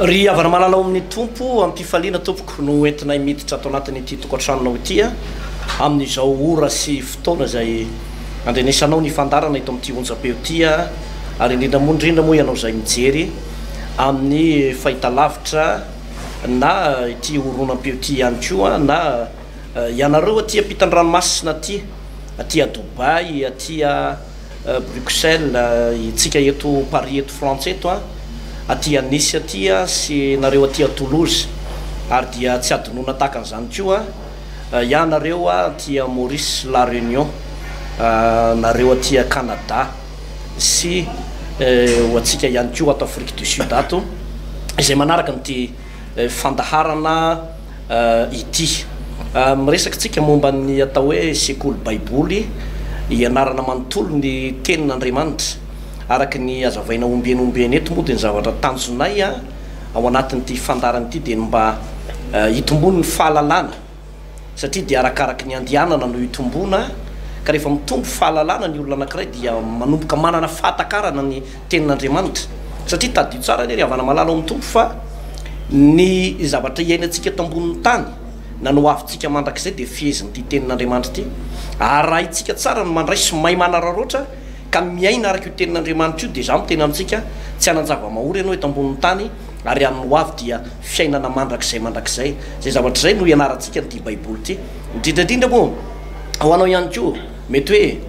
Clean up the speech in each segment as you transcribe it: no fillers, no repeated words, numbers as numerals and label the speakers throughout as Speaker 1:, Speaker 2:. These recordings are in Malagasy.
Speaker 1: ry avana malala amin'ny tompo ampifaliana tompoko no entinay miditra ato anatin'ity tokantranonao itya amin'izao ora sy fotoana zay andrenesanao ny fandarana ito amin'ity onjapeo tya ary indrindra moa ianao zay mijery amin'ny fahitalavitra na ity oronam-peo ty ihany koa na ianareo aty ampitan-dranomasina aty a Dubai, aty a Bruxelles, itsika eto Paris eto France eto aty a Nice aty sy nareo aty a Toulouse ary dia tsy adonona tahaka an'izany koa ianareo aty a Maurice La Réunion nareo aty a Canada sy hoatsika ihany koa ato Afrique du Sud ato izay manaraka n'ity fandaharana ity miresakitsika momba ny atao hoe sekoly baiboly ianarana manontolo ny tenin'Andriamanitra araky ny azavaina ombienombeny eto moa dia ny zavatra tanjonay ao anatin'ity fandarana ity dia mba hitombony ny fahalalana satria dia arakaraky ny andianana no hitombona ka rehefa mitombo fahalalana ny olona anankiray dia manomboka manana fahatakarana ny tenin'Andriamanitra satria tadio tsara ry havana malala ao mitombo fa ny zavatra iainantsika eto ambonin'ny tany na no avintsika mandrakizay dia fihezin'ity tenin'Andriamanitra ity arahintsika tsara no mandray sy may manararoatra ka miaina araka io tenin'Andriamanitra io dia za miteny amintsika tsy hanan-java-mahory ianao eto ambonin'ny tany ary anno avy dia fiainana mandrakizay zay zavatra zay no ianarantsika n'ity baiboly ity indrindrandrindra moa ho anao ihany koa mety hoe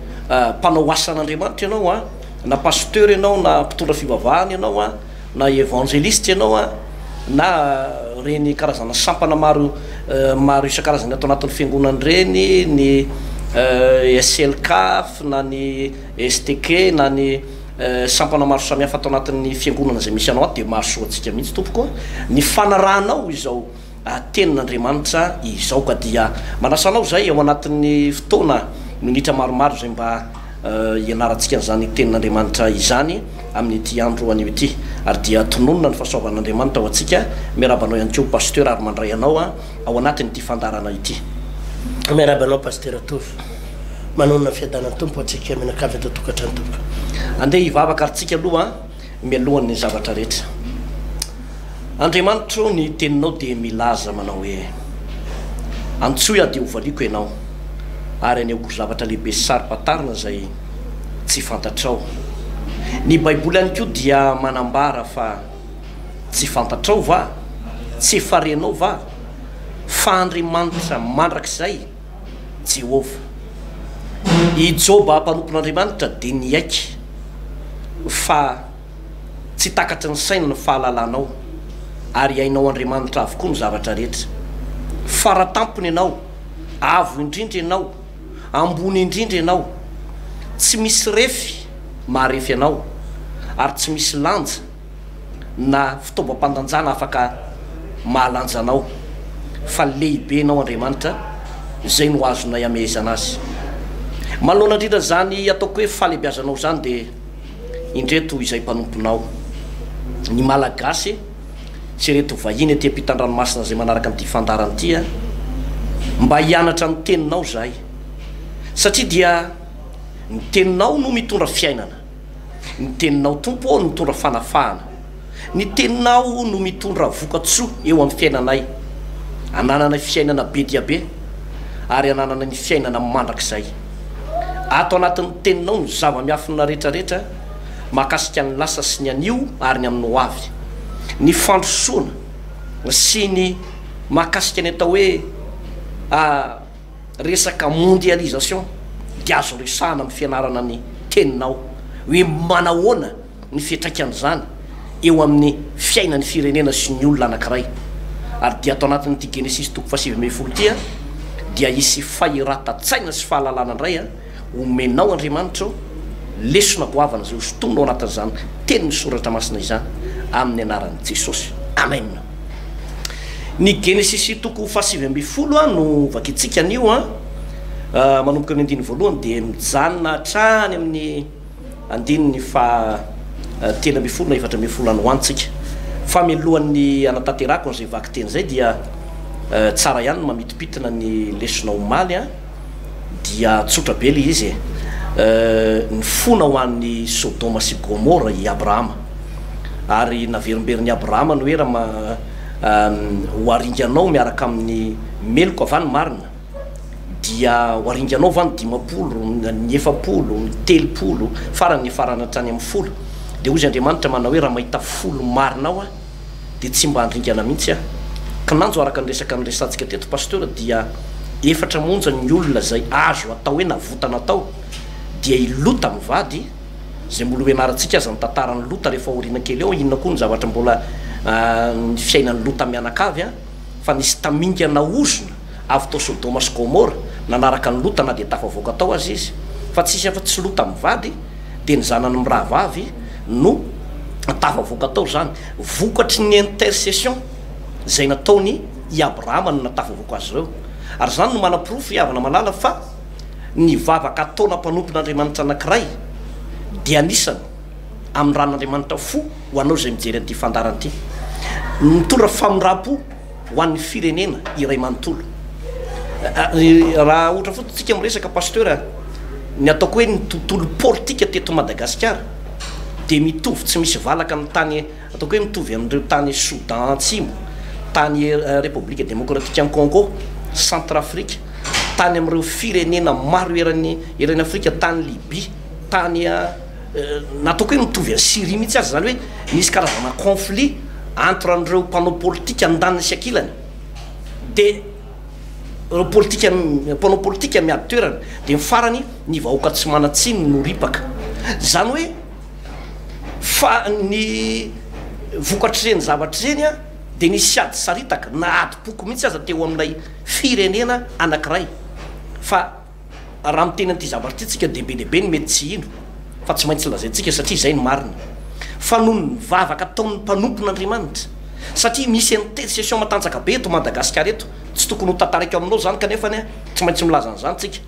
Speaker 1: mpanao asan'Andriamanitra ianao na pasteur ianao na mpitondra fivavahana ianao na évangéliste ianao na reny karazana sampana maro isan-karazany atao anatin'ny fiangonany reny ny SLCAF na ny STK na ny sampana maro samihafa atao anatin'ny fiangonana zay misy anao dia mahasoa antsika mihitsy tompoko ny fanarahanao izao tenin'Andriamanitra izao ka dia manasanao zay ao anatin'ny fotoana minitra maromaro zay mba ianarantsika n'izany tenin'Andriamanitra izany amin'ity andro anio ity ary dia tononona ny fahasoavan'Andriamanitra ho antsika miarabanao ihany koa pasteur ary mandray anao ao anatin'ity fandarana ity
Speaker 2: miarabanao pasteur Tovy manonona fiadana tompo atsika minakavy eto tokantrano tompo
Speaker 1: andeha hivavaka ary tsika aloha mialohan'ny zavatra rehetra Andriamanitra ny teninao dia milaza manao hoe antsoy dia hovaliko ianao ary aneoko zavatra lehibe sary-patarina zay tsy fantatrao ny baiboly ihany koa dia manambara fa tsy fantatrao va tsy farenao va fa Andriamanitra mandrakizay Jehova i Joba mpanompon'Andriamanitra dia niaiky fa tsy takatry ny saina ny fahalalanao ary hainao Andriamanitra avokoa ny zavatra rehetra faratampony ianao avo indrindra ianao ambony indrindra ianao tsy misy refy maharefy ianao ary tsy misy lanja na fitaovam-pandanjana afaka mahalanja anao fa lehibe anao Andriamanitra zay no azonay amezana azy manoloana indrindra zany ataoko hoe falebiazanao zany dia indreto izay mpanomponao ny malagasy sy reto vahiny aty ampitan-dranomasina zay manaraka amin'ity fandarana ity mba hianatra ny teninao zahay satria dia ny teninao no mitondra fiainana ny teninao tompo no mitondra fanafahana ny teninao no mitondra vokatsoa eo amin'ny fiainanay ananana fiainana be dia be ary ananana ny fiainana mandrakizay ato anatin'ny teninao ny zava-miafina rehetrarehetra mahakasika ny lasa sy ny anio ary ny amin'ny hoavy ny fandrosoana sy ny mahakasika ny atao hoe resaka mondialisation dia azo resahana amin'ny fianarana ny teninao hoe manahoana ny fiatraikan'izany eo amin'ny fiainan'ny firenena sy ny olona anankiray ary dia atao anatin'ity Genesis toko 7:10 tia dia isy fahiratatsaina sy fahalalana indray omenao Andriamanitra lesona goavana zay hosotominao anatin'izany teny misoratra masina izany amin'ny anaran'i Jesosy amen. Ny Genesis toko 7:10 no vakitsika anio manomboka amin'ny andiny voalohany dia mijanona hatrany amin'ny andininy fa 3:10 na 4:10 any hoantsika fa mialohan'ny anatanterako an'izay vaky teny zay dia tsara ihany no mamitopitina ny lesona omaly dia tsotra be le izy ny fona ho an'ny Sodoma sy Gomora i Abrahama ary naverimberiny Abrahama ny hoe raha ho aringanao miaraka amin'ny meloko avany marina dia ho aringanao vany 50 ny 70 ny 30 farany farana hatrany amin'ny 10 dia hozy Andriamanitra manao hoe raha mahita 10 marina ao dia tsy mba handringana mihitsy kananjo araka ny resaka nyresantsika teto pasteur dia efatra monja ny olona zay azo atao hoe navotana atao dia ilota mivady zay mbola hoenarantsika aza ny tantarany lota rehefa orina kely eo inona koa ny zavatra mbola ny fiainany lota mianakavy fa nisy tamingana ozona avy tao Sodoma sy Gomora nanaraka ny lota na dia tafavoaka tao azy izy fa tsisy afa tsy lota mivady dia ny zanany mirahavavy no tafavoaka tao zany vokatry ny intercession zay nataony i Abrahama no natafavoaka azy ireo ary zany no manaprofo iavana malala fa ny vavaka ataona mpanompon'Andriamanitra anankiray dia anisany amin'ny ran'Andriamanitra fo ho anao zay mijery an'ity fandarana ity mitondra famindram-po ho an'ny firenena iray manontolo raha ohatra fotsiny tsika miresaka pasteur ny ataoko hoe ny tontolo politika teto Madagasikara dia mitovy tsy misy valaka amin'ny tany ataoko hoe mitovy amin'ireo tany Soudan Atsimo, tany République démocratique en Congo, Centrafrique, tany amin'ireo firenena maro eran'ny Afrika, tany Libye, tany nataoko hoe mitovy amin'ny Syrie mihitsy azy zany hoe nisy karazana conflit entre an'ireo mpanao politika andaniny sy ankilany dia mpanao politika miady toerana dia mifarany ny vahoaka tsy manatsiny no ripaka zany hoe fa ny vokatr'ireny zavatra ireny dia nisy ady saritaka na adi-poko mihitsy aza teo amin'ilay firenena anankiray fa raha miteny an'ity zavatra ity tsika dehibe ny mety tsy ino fa tsy maintsy lazaintsika satria izay ny marina fa noho ny vavaka ataon'ny mpanompon'Andriamanitra satria misy intercession matanjaka be eto Madagasikara eto tsy tokony ho tantaraiky aminao zany kanefa tsy maintsy milaza an'izany tsika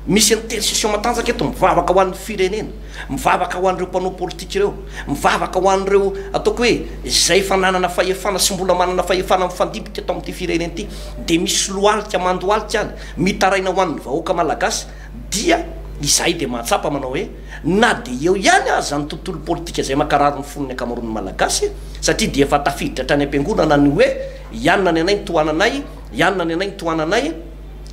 Speaker 1: misy intercession matanjaka eto mivavaka ho an'ny firenena mivavaka ho an'ireo mpanao politika ireo mivavaka ho an'ireo ataoko hoe zay fa nanana fahefana sy mbola manana fahefana mifandimby teto amin'ity firenena ity dia misy lohalika mandohalika any mitaraina ho an'ny vahoaka malagasy dia izay dia mahatsapa manao hoe na dia eo ihany aza ny tontolo politika zay makarary ny fonony akamaroan'ny malagasy satria dia efa tafiditra hatrany am-piangonana ny hoe ianona ny anay ny tohananay ianona ny anay ny tohananay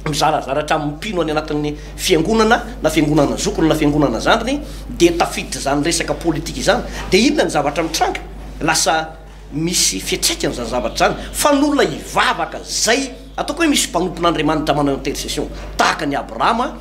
Speaker 1: mizarazaratra mipino any anatin'ny fiangonana na fiangonana zokony na fiangonana zandriny dia tafiditra zany resaka politika izany dia inona ny zavatra mitranga lasa misy fiatraikany zany zavatra zany fa n'olona hivavaka zay ataoko hoe misy mpanompon'Andriamanitra manao intercession tahaka ny Abrahama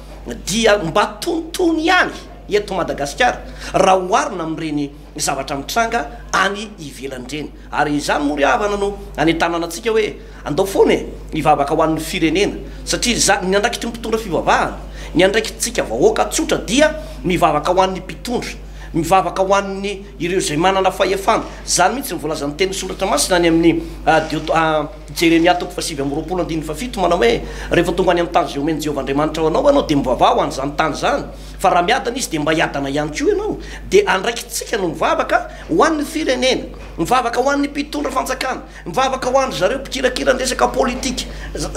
Speaker 1: dia mba tontony ihany eto Madagasikara raha oharina amin'ireny zavatra mitranga any ivelan'ireny ary izany moa ry havana no any tanànatsika hoe andao foana hivavaka ho an'ny firenena satria ny andraikitry mpitondra fivavahana ny andraikitsika vahoaka tsotra dia mivavaka ho an'ny mpitondra mivavaka ho an'ny ireo zay manana fahefana zany mihitsy nivolazan'ny teny soratra masina any amin'ny Jeremia 7:20 manao hoe rehefa tonga any amin'ny tany zay omeny Jehovah-Andriamanitra ho anao dia mivavaha ho an'izany tany zany fa raha miadana izy dia mba hiadana ihany koa ianao dia andraikitsika no mivavaka ho an'ny firenena mivavaka ho an'ny mpitondra fanjakana mivavaka ho an'ny zareo mpikirakira ny resaka politika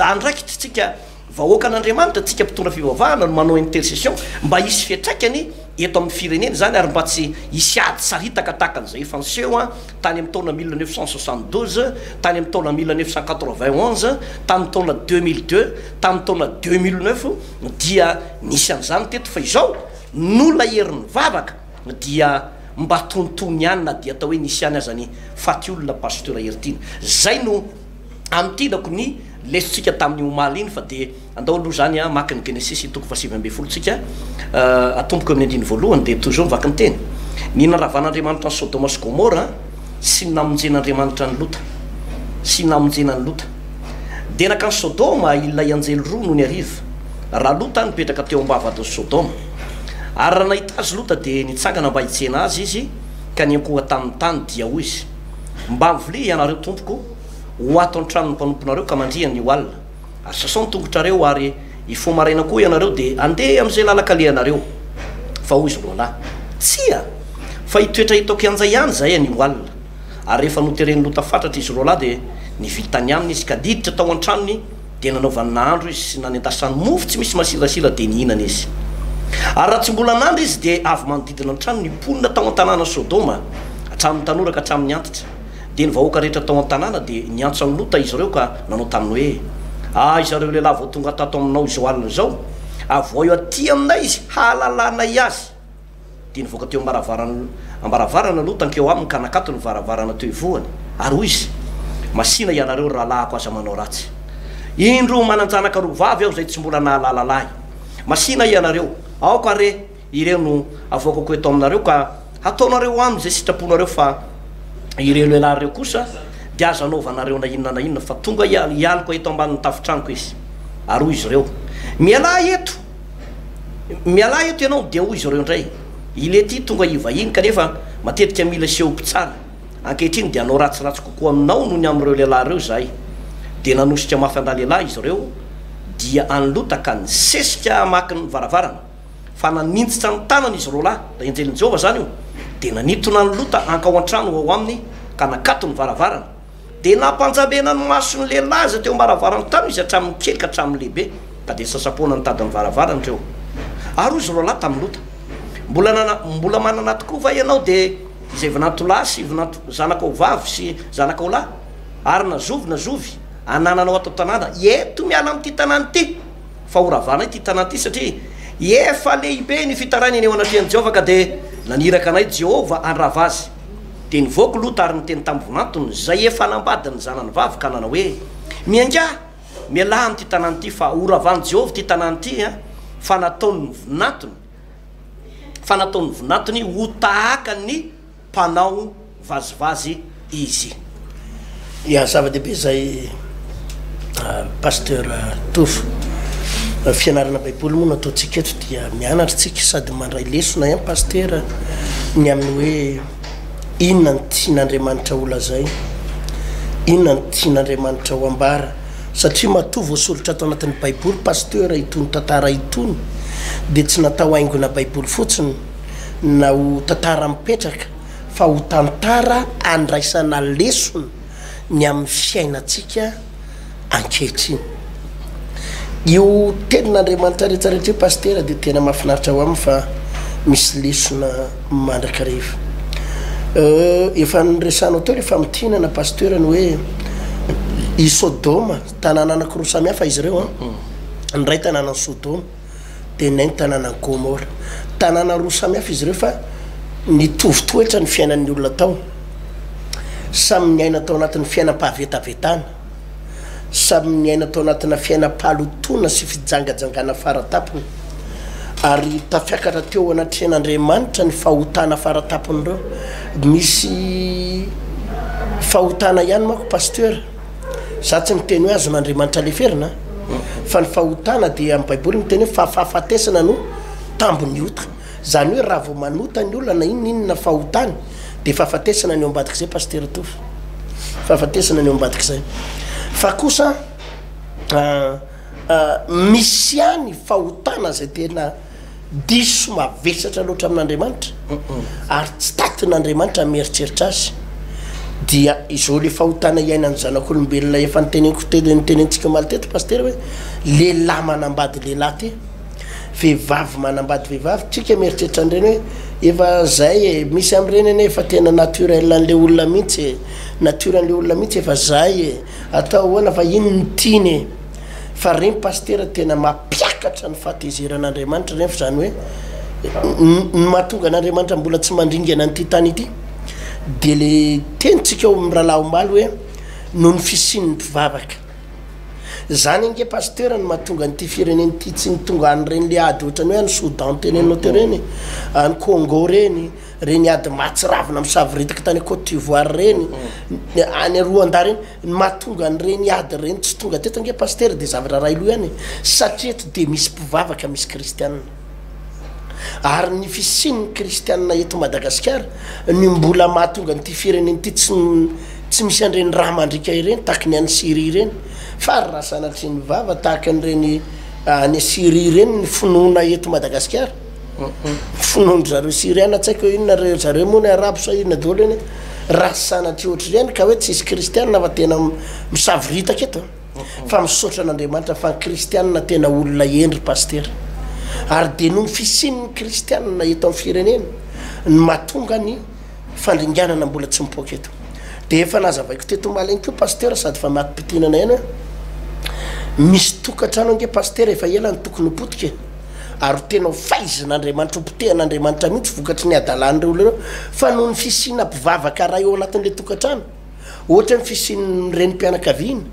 Speaker 1: andraikitra tsika vahoaka an'Andriamanitra tsika mpitondra fivavahana no manao intercession mba hisy fiatraikany eto amin'ny firenena zany ary mba tsy hisy ady saritaka tahaka an'izay efa niseho tany amin'ny taona 1972 tany amin'ny taona 1991 tamin'ny taona 2002 tamin'ny taona 2009 dia nisy an'izany teto fa izao nolona herin'ny vavaka dia mba tontony ihany na dia atao hoe nisy ihany azany faty olona pasteur hertiny zay no am'tilako ny lesitsika tamin'ny omaly iny fa dia andao aloha zany maka ny Genesis 7:20 tsika atomboko amin'ny andiny voalohany dia toujours mivaky ny teny ny naravan'Andriamanitra ny Sodoma sy Gomora sy namonjen'Andriamanitra ny Lota sy namonjena ny Lota dia naka ny Sodoma ilay anjely roa no ny ariva raha Lota nipetraka teo ambavadin'ny Sodoma ary raha nahita azy Lota dia nitsangana mba hitsena azy izy ka niankoha tamin'ny tany dia hoy izy mba mivoli ianareo tompoko ho ato an-tranony mpanomponareo ka mandriany io alina ary sasao ny tongotrareo ary ifo maraina koa ianareo dia andeha amin'izay lalakalehanareo fa hoy izy roalahy tsia fa hitoetra hitako anjay ihany zay an'io alina ary rehefa notereny Lota fatratra izy roalahy dia nivitany aminy izy ka diditra tao an-tranony dia nanaovany nahandro izy sy nanendasany mofo tsy misy masirasira dia nihinana izy ary raha tsy mbola nandro izy dia avy manodidina ny trano niponina tao an-tanàna Sodoma hatramin'ny tanora ka hatramin'ny antitra dia ny vahoaka rehetra tao an-tanàna dia niantso amin'ny lota izy ireo ka nanao taminy hoe izy ireo lehilahy vao tonga tato aminao izao alina izao avao eo aty aminay izy halalanay azy dia nivoaka teo ambaravarana lota nkeo aminy ka nakato ny varavarana teo ivohany ary hoy izy masina ianareo rahalahako aza manao ratsy indro mananjanaka roa vavy aho zay tsy mbola nahalala lahy masina ianareo aoka re ireo no avoakako eto aminareo ka ataonareo aminy zay sitraponareo fa ireo lehilahy reo kosa dia aza anaovanareo na inona fa tonga ialiko eto ambanin'ny tafitraniko izy ary hoy izy ireo mialahy eto ianao dia hoy izy ireo indray ilety tonga ivahiny kanefa matetika mila seho mpitsara ankehitriny dia anao ratsiratsy kokoa aminao noho ny amin'ireo lehilahy reo zahay dia nanosika mafy-andà lehilahy izy ireo dia anlotaka ny sesika maky ny varavarana fa nanintsitra ny tanana izy reo lahy da enjelin' Jehova zany io dia nanitona ny lota ankao an-trano ao aminy ka nakato ny varavarana dia nampanjabena ny masony lehilahy za teo am-baravarana tano izy hatramin'ny kely ka hatramin'ny lehibe ka dia sasapoana ny tady ny varavarana reo ary izy reo lahy tamin'ny lota mbola manana tokoa va ianao dia izay vinatolahy sy zanakao vavy sy zanakao lahy ary nazovy anananao atao tanàna eto miala amin'ity tanàna ity fa horavana ity tanàna ity satria efa lehibe ny fitarany eny eo anatrian'i Jehova ka dia naniraka anay Jehova andrava azy dia nivoako lota ary nyteny tamin'ny vonatony zay efa nambadiny zanany vavy ka nanao hoe mianga mialahy amin'ity tanàna ity fa horavany Jehova ity tanàna ity fa nataony vonatony ho tahaka ny mpanao vazivazy izy
Speaker 2: ia zava-dehibe zay pasteur Tofo fianarana baiboly moa nataontsika eto dia mianatra tsika sady mandray lesona ihany pasteur ny amin'ny hoe inona ny tian'Andriamanitra ho lazay inona ny tian'Andriamanitra ho ambara satria matoa voasolotra ato anatin'ny baiboly pasteur itony tantara itony dia tsy natao haingona baiboly fotsiny na ho tantara mipetraka fa ho tantara andraisana lesona ny amin'ny fiainatsika ankehitriny io tenin'Andriamanitra rehetrarehetra io pasteur dia tena mahafinaritra ho aminy fa misy lesona mandraka rehefa efa nyresanao teo rehefa mitinana pasteur ny hoe i Sodoma tanàna anakiroa samihafa izy ireo ny ray tanàna Sodoma dia nay ny tanàna Gomora tanàna roa samihafa izy ireo fa nitovitoetra ny fiainan'ny olona tao samy niaina tao anatin'ny fiainam-pahavetavetana samy niaina tao anatina fiainam-palotona sy fijangajangana faratapony ary tafiakatra teo anatrehan'Andriamanitra ny fahotana faratapony reo misy fahotana ihany mako pasteur za tsy miteny hoe azon'Andriamanitra leferina fa ny fahotana dia amin'ny baiboly miteny hoe fahafatesana no tambony ota zany hoe raha vao manota ny olona na inona fahotany dia fahafatesana ny eo ambadika izay pasteur Tofo fahafatesana ny eo ambadika izay fa kosa misy ihany fahotana zay tena diso mavesatra loatra amin'Andriamanitra ary tsy tatin'Andriamanitra mieritreritra azy dia izao le fahotana iainany zanak'olombelona efa nitenentsika maliteto pasteur hoe lehilahy manambady lehilahy ty vehivavy manambady vehivavy tsika mieritreritra an'ireny hoe efa zay misy amin'ireny ene efa tena naturel an'le olona mihitsy naturel an'le olona mihitsy efa zay atao hoana fa ino ny tiany fa reny pasteur tena mampiakatra ny fahatezeran'Andriamanitra reny fa zany hoe ny mahatonga an'Andriamanitra mbola tsy mandringana n'ity tany ity dia le tenitsika ao amin'ny rahalahy ombaly hoe noho ny fisian'ny mpivavaka zany inge pasteur ny mahatonga n'ity fireneny ity tsy nitonga an'ireny le ady ohatrany hoe any Soudan tenenao teo reny any Congo reny reny ady matsiravina misaviritaka tany Côte d'Ivoire reny any Rwanda reny ny mahatonga an'ireny ady reny tsy tonga teto inge pasteur dia zavatra ray loha ihany satria eto dia misy mpivavaka misy kristianina ary ny fisian'ny kristianina eto Madagasikara ny mbola mahatonga n'ity fireneny ity tsy misy an'ireny raha mandrika ireny tahaka ny any Syrie ireny fa raha sanatriny vava tahaka an'ireny any Syrie ireny ny finoana eto Madagasikara finoandry zareo Syriana tsy haiko inona zareo moa ny arabo sa inona daholo eny raha sanatry ohatra ireny ka hoe tsisy kristianina fa tena misaviritaka eto fa misaotra an'Andriamanitra fa ny kristianina tena olona endry pasteur ary dia noho ny fisian'ny kristianina eto amin'ny firenena ny mahatonga ny fandringanana mbola tsy mipoaka eto dia efa nazavaiko teto malainy koa pasteur sady fa maty-pitinana ihany misy tokantrano ange pasteur efa ela ny tokony hopotika ary tenao faizan'Andriamanitra hopotehan'Andriamanitra mihitsy vokatry ny adalan'ireo olona ireo fa noho ny fisiana mpivavaka ray eo anatin'le tokantrano ohatra ny fisian'ny renim-pianakaviana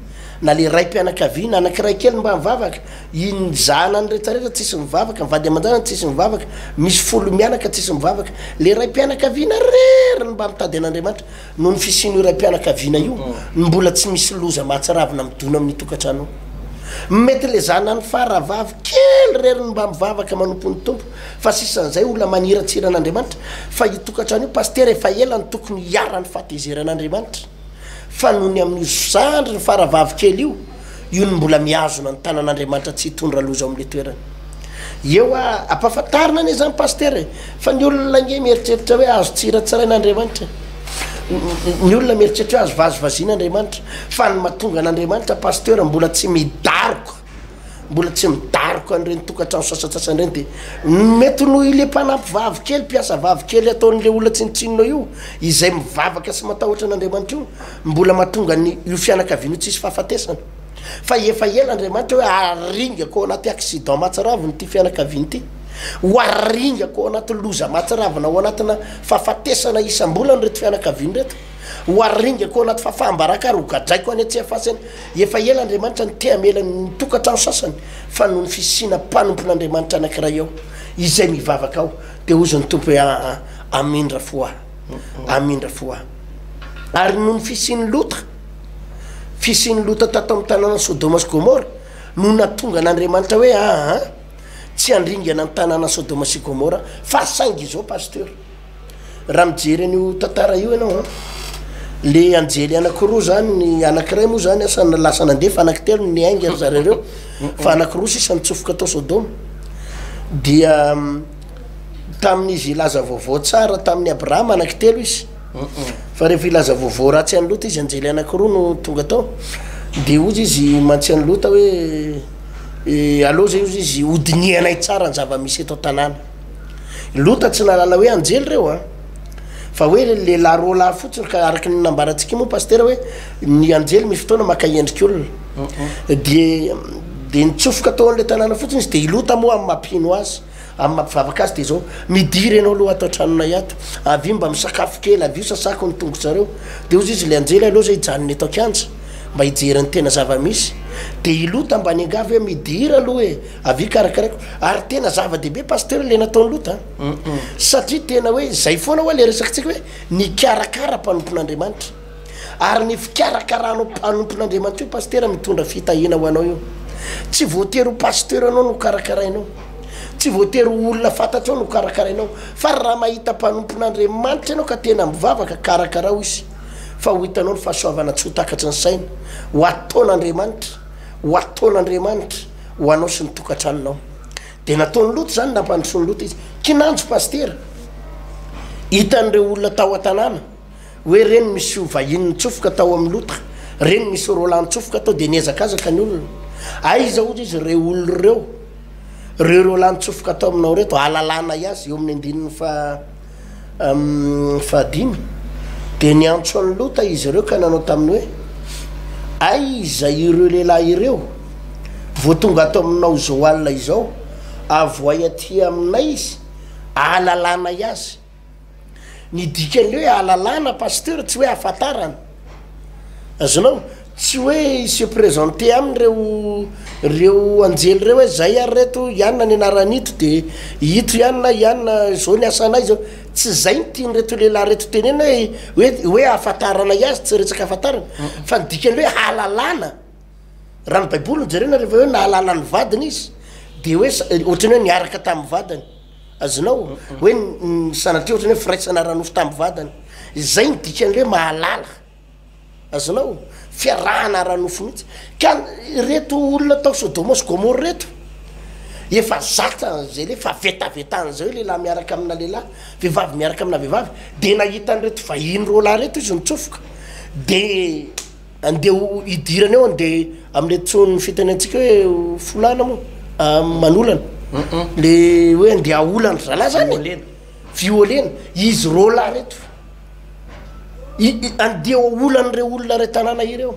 Speaker 2: na le ray mpianakaviana anankiray kely mba mivavaka iny zanany rehetrarehetra tsisy mivavaka mivady aman-janany tsisy mivavaka misy folo mianaka tsisy mivavaka le ray mpianakaviana reriny mba mitady an'Andriamanitra noho ny fisiana io ray mpianakaviana io mbola tsy misy loza mahatsiravina midona amin'ny tokantrano mety le zanany faravavy kely reriny mba mivavaka manompo ny tompo fa sisan'izay olona maniratsira an'Andriamanitra fa itokantrano io pasteur efa ela ny tokony hiarany fahatezeran'Andriamanitra fa noho ny amin'ny zandry ny faravavy kely io ny mbola miazona ny tanan'Andriamanitra tsy hitondra loza amin'le toerana eo ampahafantarina ane zany pasteur fa ny olona nge mieritreritra hoe azo tsiratsirain'Andriamanitra ny olona mieritreritra hoe azo vazovazian'Andriamanitra fa ny mahatonga an'Andriamanitra pasteur mbola tsy midariko an'ireny tokantrano sasatsasany ireny dia mety noho ile mpanampy vavy kely mpiasa vavy kely ataon'le olona tsinotsinona io izay mivavaka sy matahotra an'Andriamanitra io mbola mahatonga io fianakaviana io tsisy fahafatesana fa efa ela Andriamanitra hoe aringako ao anaty accident mahatsiravina ty fianakaviana ty ho aringako ao anaty loza mahatsiravina ao anatina fahafatesana isam-bola ny reto fianakaviana reto ho aringako ao anaty fahafahambaraka ary ho gadraiko any atsy fasany efa ela Andriamanitra ny teamela ny tokantrano sasany fa noho ny fisina mpanompon'Andriamanitra anankiray ao izay mivavaka ao dia ozy ny tompo hoe amindra fo ahy ary noho ny fisiany lota tato amin'ny tanàna Sodoma sy Gomora no natonga an'Andriamanitra hoe tsy andringana ny tanàna Sodoma sy Gomora fa saingy izao pasteur raha mijery an'io tantara io ianao le anjely anankiroa zany ny anankiray moa zany asany lasa nandefa anankitelo ny aingy ry zareo fa anankiroa sisa nitsofoka tao Sodoma dia tamin'izy ilaza vaovao tsara tamin'ny Abrahama anankitelo izy fa rehefa ilaza vaovao ratsy any Lota izy anjely anankiroa no tonga tao dia ozy izy mantsy any Lota hoe aloha zay izy hodinianay tsara ny zava-misy eto tanàna Lota tsy nalala hoe anjely reo fa hoe lehilahy roa lahy fotsiny ka araky ny nambarantsika moa pasteur hoe ny anjely misy fotoana maka endriky olona dia nitsofoka tao an'le tanàna fotsiny izy dia ilota moa amin'ny mampino azy amin'ny mampivavaka azy dia zao midiry ianao aloha atao tranonay ato avy mba misakafo kely avy io sasako ny tongotra zareo dia ozy izy le anjely aloha zay hijanony atao kianja mba hijerany tena zava-misy dia ilota mba ny angavy hoe midiry aloha hoe avy karakaraiko ary tena zava-dehibe pasteur le nataony Lota satria tena hoe zay foana hoe le resakintsika hoe nikarakara mpanompon'Andriamanitra ary ny fikarakarano mpanompon'Andriamanitra io pasteur mitondra fitahina ho anao io tsy voatery ho pasteur anao no karakarainao tsy voatery olona fantatrao no karakarainao fa raha mahita mpanompon'Andriamanitra ianao ka tena mivavaka karakarao izy fa ho hitanao ny fahasoavana tsy ho takatry ny saina ho ataon'Andriamanitra ho anao sy ny tokantranonao dia nataony Lota zany nampandrosoany Lota izy kinanjo pasteur hitan'ireo olona tao an-tanàna hoe reny misy vahiny nitsofoka tao amin'ny Lota reny misy rola nitsofoka tao dia niazakazaka ny olona aiza ozy izy reo olona reo rola nitsofoka tao aminao reto alalana iazy eo amin'ny andininy fahadimy dia niantso any Lota izy ireo ka nanao taminy hoe aiza ireo lehilahy ireo vo tonga ato aminao zao alina izao avoay aty aminay izy alalana iazy ny dikan'le hoe alalana pasteur tsy hoe ahafantarana azonao tsy hoe se présenter amin'ireo anjely reo hoe zay ary reto ianona ny anaran'ito dia hito ianona zao ny asanay zao tsy zay ny tiany reto lehilahy reto tenena hoe ahafantarana iazy tsy retsaka ahafantarana fa ny dikan'le hoe alalana raha ny baiboly jerena rehefa hoe nahalala ny vadiny izy dia hoe ohatrany hoe niaraka tamin'ny vadany azonao hoe sanatria ohatrany hoe firaisana ranofo tamin'ny vadany zay ny dikan'le hoe mahalala azonao fiarahana ranofo mihitsy ka reto olona tao Sodoma sy Gomora reto efa zata zay le fa vetavetany zao lehilahy miaraka amina lehilahy vehivavy miaraka amina vehivavy dia nahitany reto vahiny roa lahy reto izy nitsofoka dia andeha hidirany eo andeha amin'le tsony fitenentsika hoe folana moa manolana le hoe andeha olana zalahy zany violena izy roa lahy reto andeha olan'ireo olona ray tanàna ireo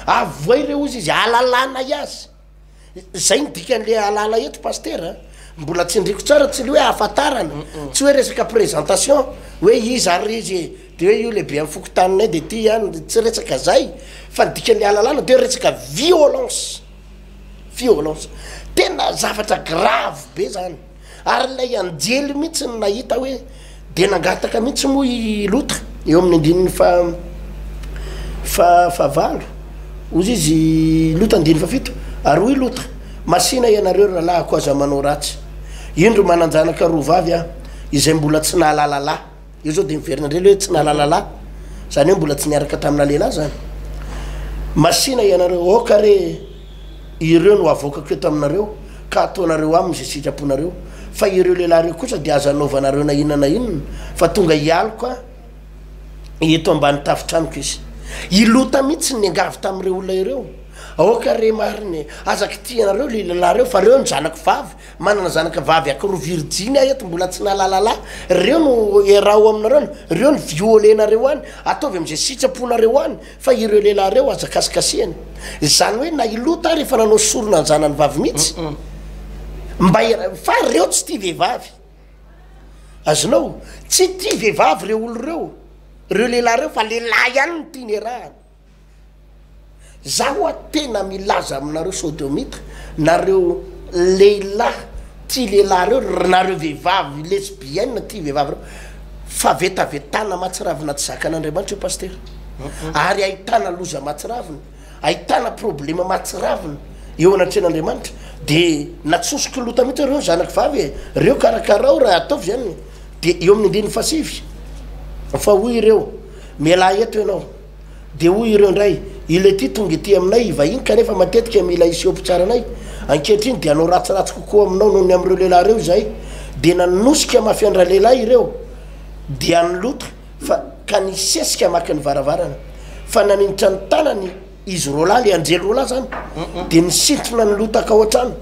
Speaker 2: avoay ireo izy alalana iazy zay ny dikan'le alala eto paster mbola tsindriko tsara tsy le hoe ahafantarana tsy hoe resaka présentation hoe izy ary izy de hoe io lehibe amin'ny fokotaninay de ty any tsy resaka zay fa ny dikan'le alalana de resaka violence tena zavatra grave be zany ary lay anjely mihitsy ny nahita hoe de nangataka mihitsy moa i lota eo amin'ny andininy favalo ozy izy lota andiny fafito ary hoy lota masina ianareo rahalahyko aza manao ratsy indro mananjanaka roa vavy a izay mbola tsy nahalalala io zao de miverinandreo le hoe tsy nahalalala zany hoe mbola tsy niaraka tamina lehilahy zany masina ianareo oka re ireo no avoakako eto aminareo ka ataonareo aminy zay sitraponareo fa ireo lehilahy reo kosa de aza anaovanareo na inona fa tonga ialoko a eto ambany tafitranoko izy ilota mihitsy ny angavy tamin'ireo olona ireo aoka re mariny azaka tianareo le lehilahy reo fa reo ny zanako vavy manana zanaka vavy akiro Virginia eto mbola tsy nahalalala reo no erao aminareo reo ny violenareo any ataovy am'izay sitraponareo any fa ireo lehilahy reo azakasikasiany zany hoe na ilota rehefa nanao sorona ny zanany vavy mihitsy mba fa reo tsy tia vehivavy azonao tsy tia vehivavy reo olo reo lehilahy reo fa lehilahy ihany ny tia ny rahany zaho tena milaza aminareo sodomita nareo lehilahy tia lehilahy reo nareo vehivavy lesbienne tia vehivavy reo fa vetavetana matsiravina tsy zakan'Andriamanitra io paster ary ahitana loza matsiravina ahitana problema matsiravina eo anatren'Andriamanitra de natsosoko lota mihitsy reo zanaka vavy reo karakarao raha ataovy zany de eo amin'ny andiny fasivy fa hoy ireo mialahy eto ianao de hoy ireo ndray ile ty tonga ty aminay vahiny kanefa matetika mila iseopy tsara anay ankehitriny de anao ratsiratsy kokoa aminao noho ny am'ireo lehilahy reo zay de nanosika mafiandra lehilahy ireo de anylota fa ka nisesika maka ny varavarana fa naninitra ny tanany izy rolahy le anjely rolahy zany de nisintrona ny lotaka ao an-trano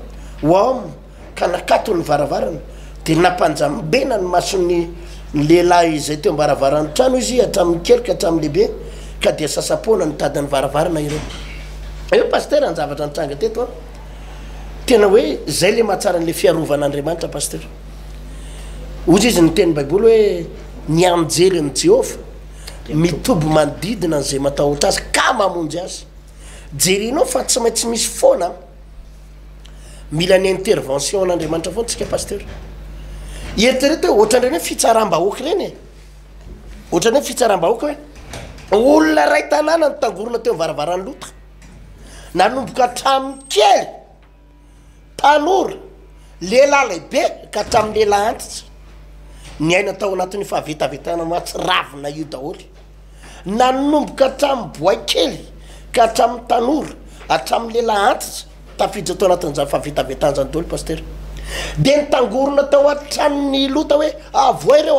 Speaker 2: oam ka nakato ny varavarana de nampanjambena ny mason'ny lehilahy zay teo mbaravarany trano izy hatramin'ny kely ka hatramin'ny lehibe ka de sasapona ny tadiny varavarana ireo eo paster ny zavatra nitranga teto tena hoe zay le mahatsara n'le fiarovan'Andriamanitra paster ozy izy ny teny baiboly hoe ny anjely ny Jehova mitoby manodidina an'izay matahotra azy ka mamonjy azy jerinao fa tsy maintsy misy foana mila ny intervention n'Andriamanitra foana tsika paster eritrereto hoe ohatran'ireny hoe fitsaram-bahoaka reny ohatran'ny hoe fitsaram-bahoaka hoe olona ray tanàna ny tangorona teo mivaravarany lota nanomboka hatramin'ny kely tanora lehilahy lehibe ka hatramin'ny lehilahy antitra ny aina tao anatin'ny fahavetavetana matsiravina io daholy nanomboka hatramin'ny boay kely ka hatramin'ny tanora hatramin'ny lehilahy antitra tafiditra tao anatin'izany fahavetavetana zany daholy paster de nitangorona tao an-tranony lota hoe avoay reo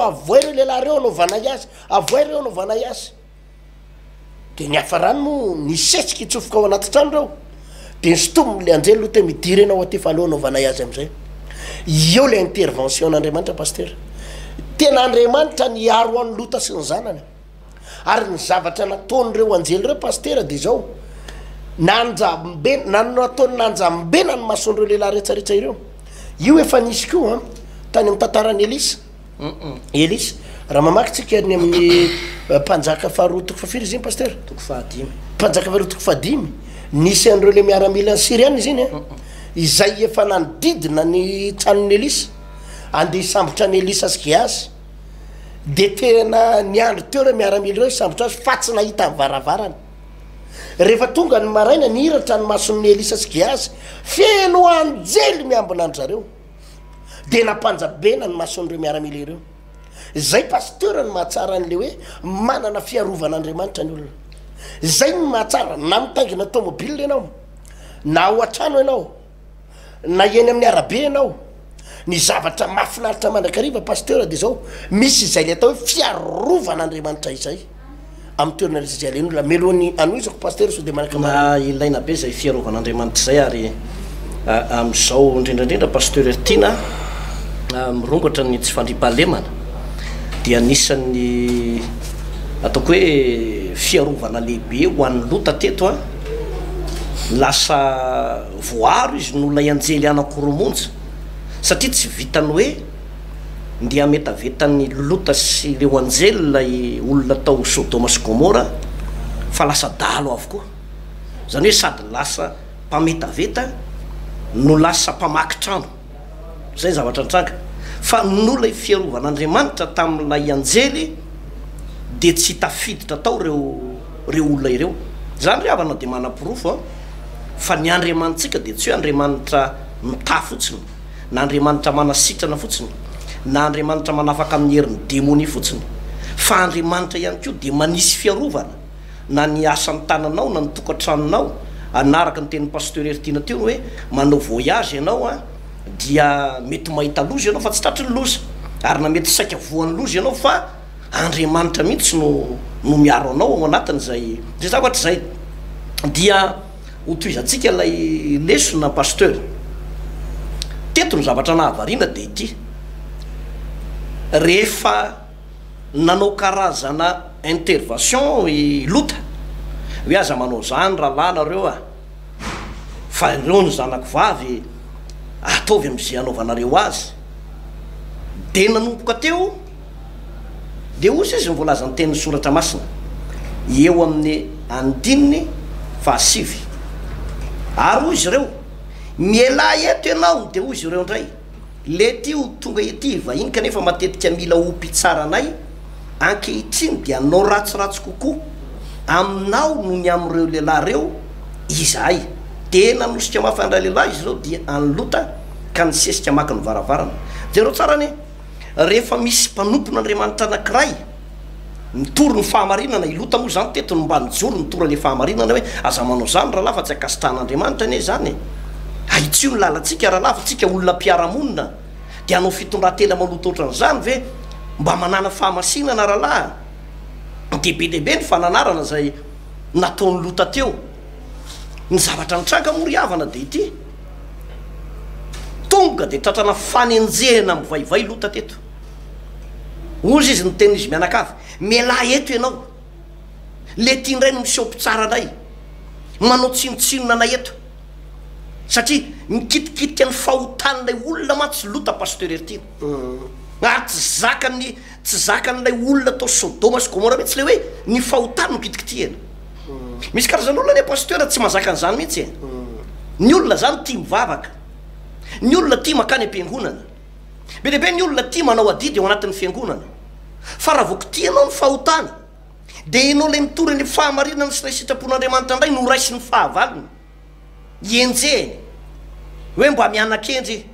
Speaker 2: lehilahy reo anaovanay azy avoay reo anaovanay azy de ny hafarany mo nisesika itsofoka ao anaty trano reo de nysotomy le anjely lota midiry anao aty fa aloha anaovanay azy am'izay eo le intervention n'Andriamanitra paster tena Andriamanitra ny aro an'ny lota sy ny zanany ary ny zavatra nataon'ireo anjely reo paster de zao nataony nanjambena ny mason'ireo lehilahy retsaretsa ireo io efa nisy koa tany amin'ny tantarany Elisa raha mamakytsika ny amin'ny mpanjaka faharoa toko fafiry izy iny paster mpanjaka faharoa toko fahadimy nisy an'ireo le miaramila ny Siriana izy iny izay efa nanodidina ny tranon'ny Elisa andeha hisambotra ny Elisa sy Gehazy de tena niandro teo reo miaramila reo hisambotra azy fa tsy nahita ny varavarany rehefa tonga ny maraina nihiratra ny mason'ny Elisa sy Gehazy feno anjely miambinandro zareo de nampanjabena ny mason'ireo miaramila ireo zay paster ny mahatsara an'le hoe manana fiarovan'Andriamanitra ny olona zay ny mahatsara na mitangina tomobile ianao na ao an-trano ianao na eny amin'ny arabe ianao ny zavatra mahafinaritra mandrakariva paster de zao misy izay le atao hoe fiarovan'Andriamanitra izay amin'ny toerana rehetra zay alena meloany anoizako paster so de manaka
Speaker 1: ilaina be zay fiarovan'Andriamanitra zay ary am'izao indrindrandrindra paster tiana mirongatra ny tsy fandripahalemana dia anisan'ny ataoko hoe fiarovana lehibe ho an'ny lota teto a lasa voaro izy no lay anjely anakoromonja satria tsy vitany hoe ndia metavetany lota sy reo anjely lay olona tao Sodoma sy Gomora fa lasa dalo avokoa zany hoe sady lasa mpametaveta no lasa mpamaky trano zay zavatra nitranga fa nolay fiarovan'Andriamanitra tamin'ilay anjely de tsy tafiditra tao reo olona ireo zany riavana de manam-pirofo fa ny Andriamanitsika de tsy hoe Andriamanitra mita fotsiny na Andriamanitra manasitrana fotsiny na Andriamanitra manafaka amin'ny herin'ny démonie fotsiny fa Andriamanitra ihany koa de manisy fiarovana na ny asan'ny tananao na ny tokantranonao anaraka ny tenin'ny pasteur Ertina teo hoe manao voyage ianao dia mety mahita loza ianao fa tsy tratry ny loza ary na mety saika voan'ny loza ianao fa Andriamanitra mihitsy no miaro anao ao anatin'izay zavatra zay dia hotoizantsika lay lesona pasteur teto ny zavatra nahavariana de ity rehefa nanao karazana intervention i lota hoe aza manao zany rahalahy nareo fa ireo ny zanako vavy ataovy am'izay anaovanareo azy de nanomboka teo de ozy izy mivolaza ny tenin'ny soratra masina eo amin'ny 9:7 ary hoy izy ireo mielahy eto ianao de hoy izy ireo ndray le tio tonga ety vahiny kanefa matetika mila opy tsara anay ankehitriny de anao ratsiratsy kokoa aminao no ny am'ireo lehilahy reo izahay tena nosika mafandray lehilahy izy ireo dia anlota ka nisesika maky ny varavarana zay reo tsara ny rehefa misy mpanompon'Andriamanitra anankiray mitory ny fahamarinana ilota moa zany teto no mba nijoro nitory le fahamarinana hoe aza manao zany rahalahy fa tsy akasitrahan'Andriamanitra ane zany ahitsio ny lalantsika rahalahy fa tsika olona mpiaramonina de anao fitondratena maloto ohatran'izany ve mba manana fahamasinana rahalahy de be lehibe ny fananarana zay nataon'ny lota teo ny zavatra nitranga mory havana de ity tonga de tratrana fanenjehana mivaivay lota teto ozy izy ny tena izy mianakavy mialahy eto ianao le tia indray no misopy tsara anay manao tsinotsinona anay eto satria mikitikitika ny fahotan'ilay olona matsy lota pasteur Ertina ary tsy zakan'ilay olona tao Sodoma sy Gomora mihitsy le hoe ny fahotany no kitikitiana misy karazan'olona ne pasteur tsy mahazaka an'izany mihitsy ny olona zany tia mivavaka ny olona tia makany am-piangonana be lehibe ny olona tia manao adidy ao anatin'ny fiangonana fa raha voky tianao ny fahotany de ianao le mitory ny fahamarinana sy lay sitrapon'Andriamanitra indray no raisy ny fahavalony enjehny hoe mba mianan-kendry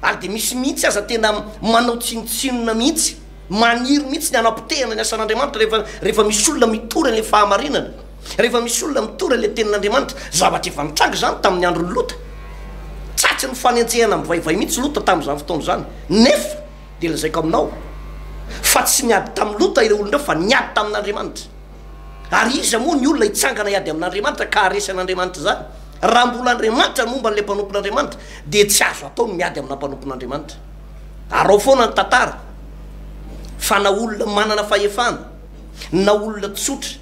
Speaker 1: ary de misy mihitsy aza tena manao tsinotsinona mihitsy maniry mihitsy ny anapotehana ny asan'Andriamanitra rehefa misy olona mitory le fahamarinana rehefa misy olona mitory le tenin'Andriamanitra zavatra efa nitranga zany tamin'ny androny lota tsatsy ny fanenjehana mivaivay mihitsy lota tamin'izany fotoana zany nefa de lazaiko aminao fa tsy niady tamin'ny lota ireo olonareo fa niady tamin'Andriamanitra ary iza moa ny olona hitsangana iady amin'Andriamanitra ka haresy an'Andriamanitra zany raha mbola Andriamanitra momba n'le mpanompon'Andriamanitra de tsy azo atao ny miady amina mpanompon'Andriamanitra ary ao foana ny tantara fa na olona manana fahefana na olona tsotra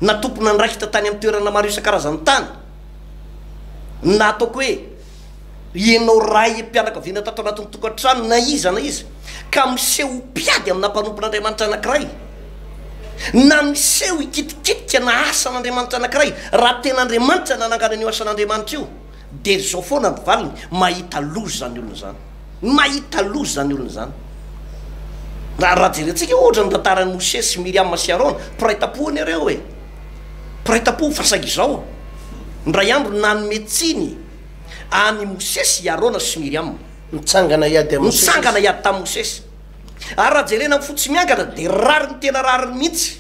Speaker 1: na tompona niraikitra tany amin'ny toerana maro isan-karazany tany na ataoko hoe ianao ray mpianakaviana tato anatin'ny tokantrano na iza ka miseho piady amina mpanompon'Andriamanitra anankiray na miseho ikitikitika na asan'Andriamanitra anankiray raha tena Andriamanitra nanangana an'io asan'Andriamanitra io de zao foana ny valiny mahita loza zany olona zany mahita loza zany olona zany raha jerentsika ohatra ny tantaran'ny Mose sy Miriam sy Arona piraitapoany ireo piraitapo fasaka izao ndray andro nanometsiny any Mose sy Arona sy Miriam
Speaker 2: mitsangana iady
Speaker 1: tamin'ny Mose ary raha jerena fotsy miangana de rariny tena rariny mihitsy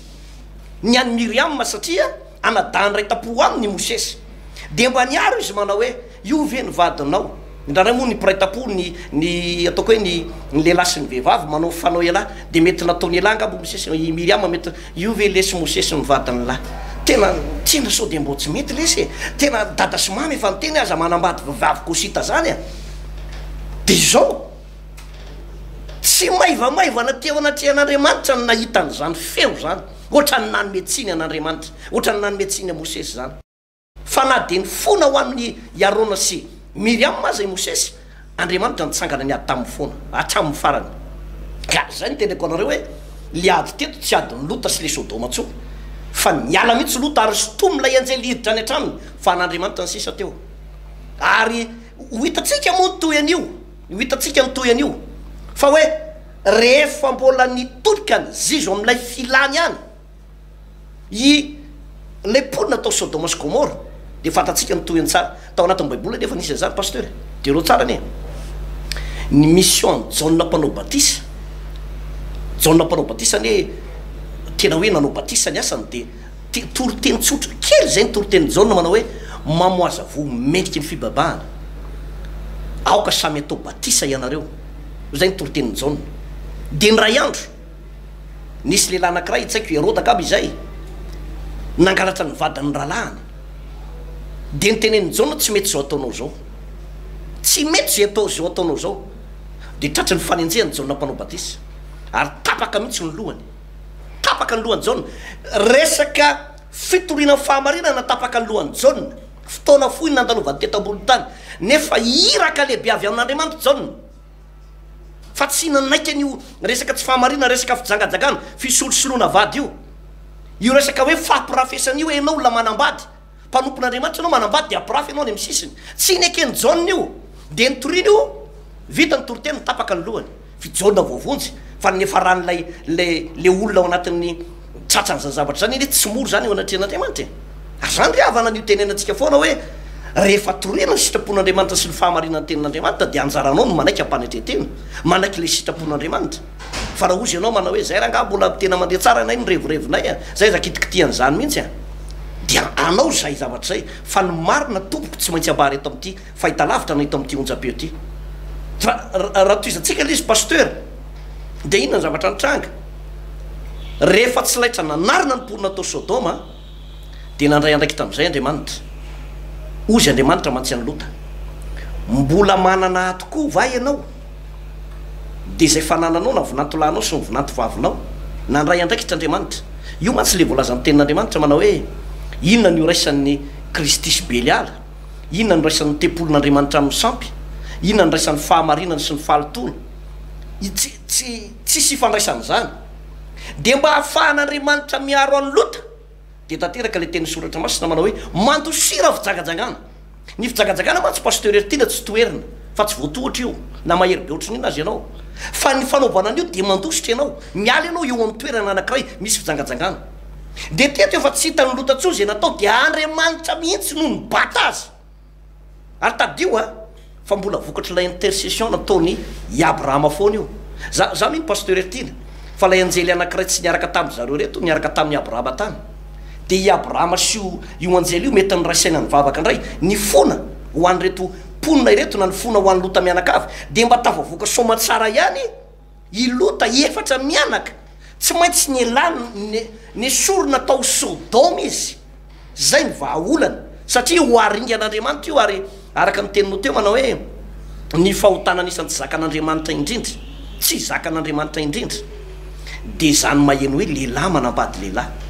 Speaker 1: ny any Miriam satria anadany raitapo aminy Mose de mba niaro izy manao hoe io ve ny vadinao ndraray moa ny piraitapo ny ataoko hoe ny lehilahy sy ny vehivavy manao fanao elahy de mety nataony elahy ngamba Mose Miriam mety io ve lesy Mose ny vadiny lahy tena sao de mbo tsy mety lesy tena dada sy mamy efa niteny aza manambady vavy kosita zany de zao tsy maivamaivana teo anaty an'andriamanitra no nahitan'izany feo zany ohatra ny nanometsiny an'andriamanitra ohatra ny nanometsiny Mosesy zany fa na de ny fona ho amin'ny Arona sy Miriam maza i Mosesy andriamanitra nitsangana niady tamin'ny fona hatramin'ny farany ka zay ny teneko anareo hoe le ady teto tsy ady ny Lota sy le Sodoma tso fa niala mihitsy Lota ary sotomilay anjely hiditra any an-tranony fa n'andriamanitra ny sisa teo ary ho hitatsika moa toy an'io ho hitatsika ny toy an'io fa hoe rehefa mbola nitolika ny zizo amin'ilay filany any le ponina tao Sodoma sy Gomora de fantatsika ny toy any tsara tao anatin'ny baiboly nefa nisy zany pasteur de reo tsara ne ny mission Jaune mpanao batisa Jaune mpanao batisa ne tena hoe nanao batisa ny asany de toroteny tsotra kely zay ny toroteny Jaune manao hoe mamoaza vo mendriky ny fibabahana aoka samy atao batisa ianareo zay ny toroteny Jaune de ny ray andro nisy lehilahy anankiray tsaiko Herode akaby izay nangalatra ny vadany ralahany de ny teneny Jaune tsy mety zao ataonao zao tsy mety zay atao zao ataonao zao de tratra ny fanenjehany Jaune mpanao batisa ary tapaka mihitsy ny lohany tapaka ny lohany Jaune resaka fitoriana fahamarinana tapaka ny lohany Jaune fotoana fohy nandalovany teto ambony tany nefa iraka lehibe avy amin'andriamanitra Jaune fa tsy nanaika an'io resaka tsy fahamarinana resaka fijangajangana fisolosoloana vady io resaka hoe fampirafesana io enao la manambady mpanompon'andriamanitra anao manambady de ampirafy anao ny amin'ny sisiny tsy nekeny Jaune io de nitoriana io vita ny toroteny tapaka ny lohany fi Jaune voavonjy fa nefa ran'lay le olona ao anatin'ny tratran'izany zavatra zany ile tsy moro zany eo anatrehan'andriamanitra azany ry havana an'io tenenantsika foana hoe rehefa torena ny sitrapon'andriamanitra sy ny fahamarinana ny tenin'andriamanitra de anjaranao no manaiky ampanetretena manaiky le sitrapon'andriamanitra fa raha ozy ianao manao hoe zay raha nga mbola tena mandeha tsara anay ny revorevinay zay zakitikitian'izany mihitsy dia anao zay zavatra zay fa ny marina tompoko tsy maintsy ambary eto amin'ity fahitalavitra na eto amin'ity onjam-peo ty fa raha toizantsika le izy pasteur de inona ny zavatra nitranga rehefa tsy laitra nanarina ny porina tao Sodoma de nandray andraiky tam'izay andriamanitra ozy andriamanitra mantsy any Lota mbola manana tokoa va ianao de zay fanananao na vonantolanao sy ny vonanto vavinao nandray andraikitra andriamanitra io mantsy le voalazan'ny tenin'andriamanitra manao hoe inona ny oraisan'ny Kristy Beliala inona ny raisan'ny tempolin'andriamanitra amin'ny sampy inona ny raisan'ny fahamarinana sy ny fahalitoana tsy fandraisan'izany de mba ahafahan'andriamanitra miaro any Lota de tanteraka le teny soratra masina manao hoe mandosira fijagajagana ny fijagajagana mantsy pasteur ertina tsy toerina fa tsy voatohatra io na mahery be ohatry n'inona azy ianao fa ny fanaovana an'io de mandositra ianao miala ianao eo amin'ny toerana anankiray misy fijagajagana de teto efa tsy hitany Lota tso zay natao de andriamanitra mihitsy no nibata azy ary tadio fa mbola vokatra la intercession nataony i Abrahama foana io za mino pasteur ertina fa lay anjely anankiray tsy niaraka tamin'ny zareo reto niaraka tamin'ny Abrahama tany de i Abrahama sy io anjely io mety nyraisaina ny vavaka indray ny fona ho any reto ponina ireto na ny fona ho any Lota mianakavy de mba tavavoaka soma tsara ihany i Lota efatra mianaka tsy maintsy ny elany ny sorona tao Sodoma izy zay ny vahaolana satria ho aringan'andriamanitra io ary araka ny teninao teo manao hoe ny fahotana anisan'ny tsy zakan'andriamanitra indrindra tsy zakan'andriamanitra indrindra de zany maheno hoe lehilahy manambady lehilahy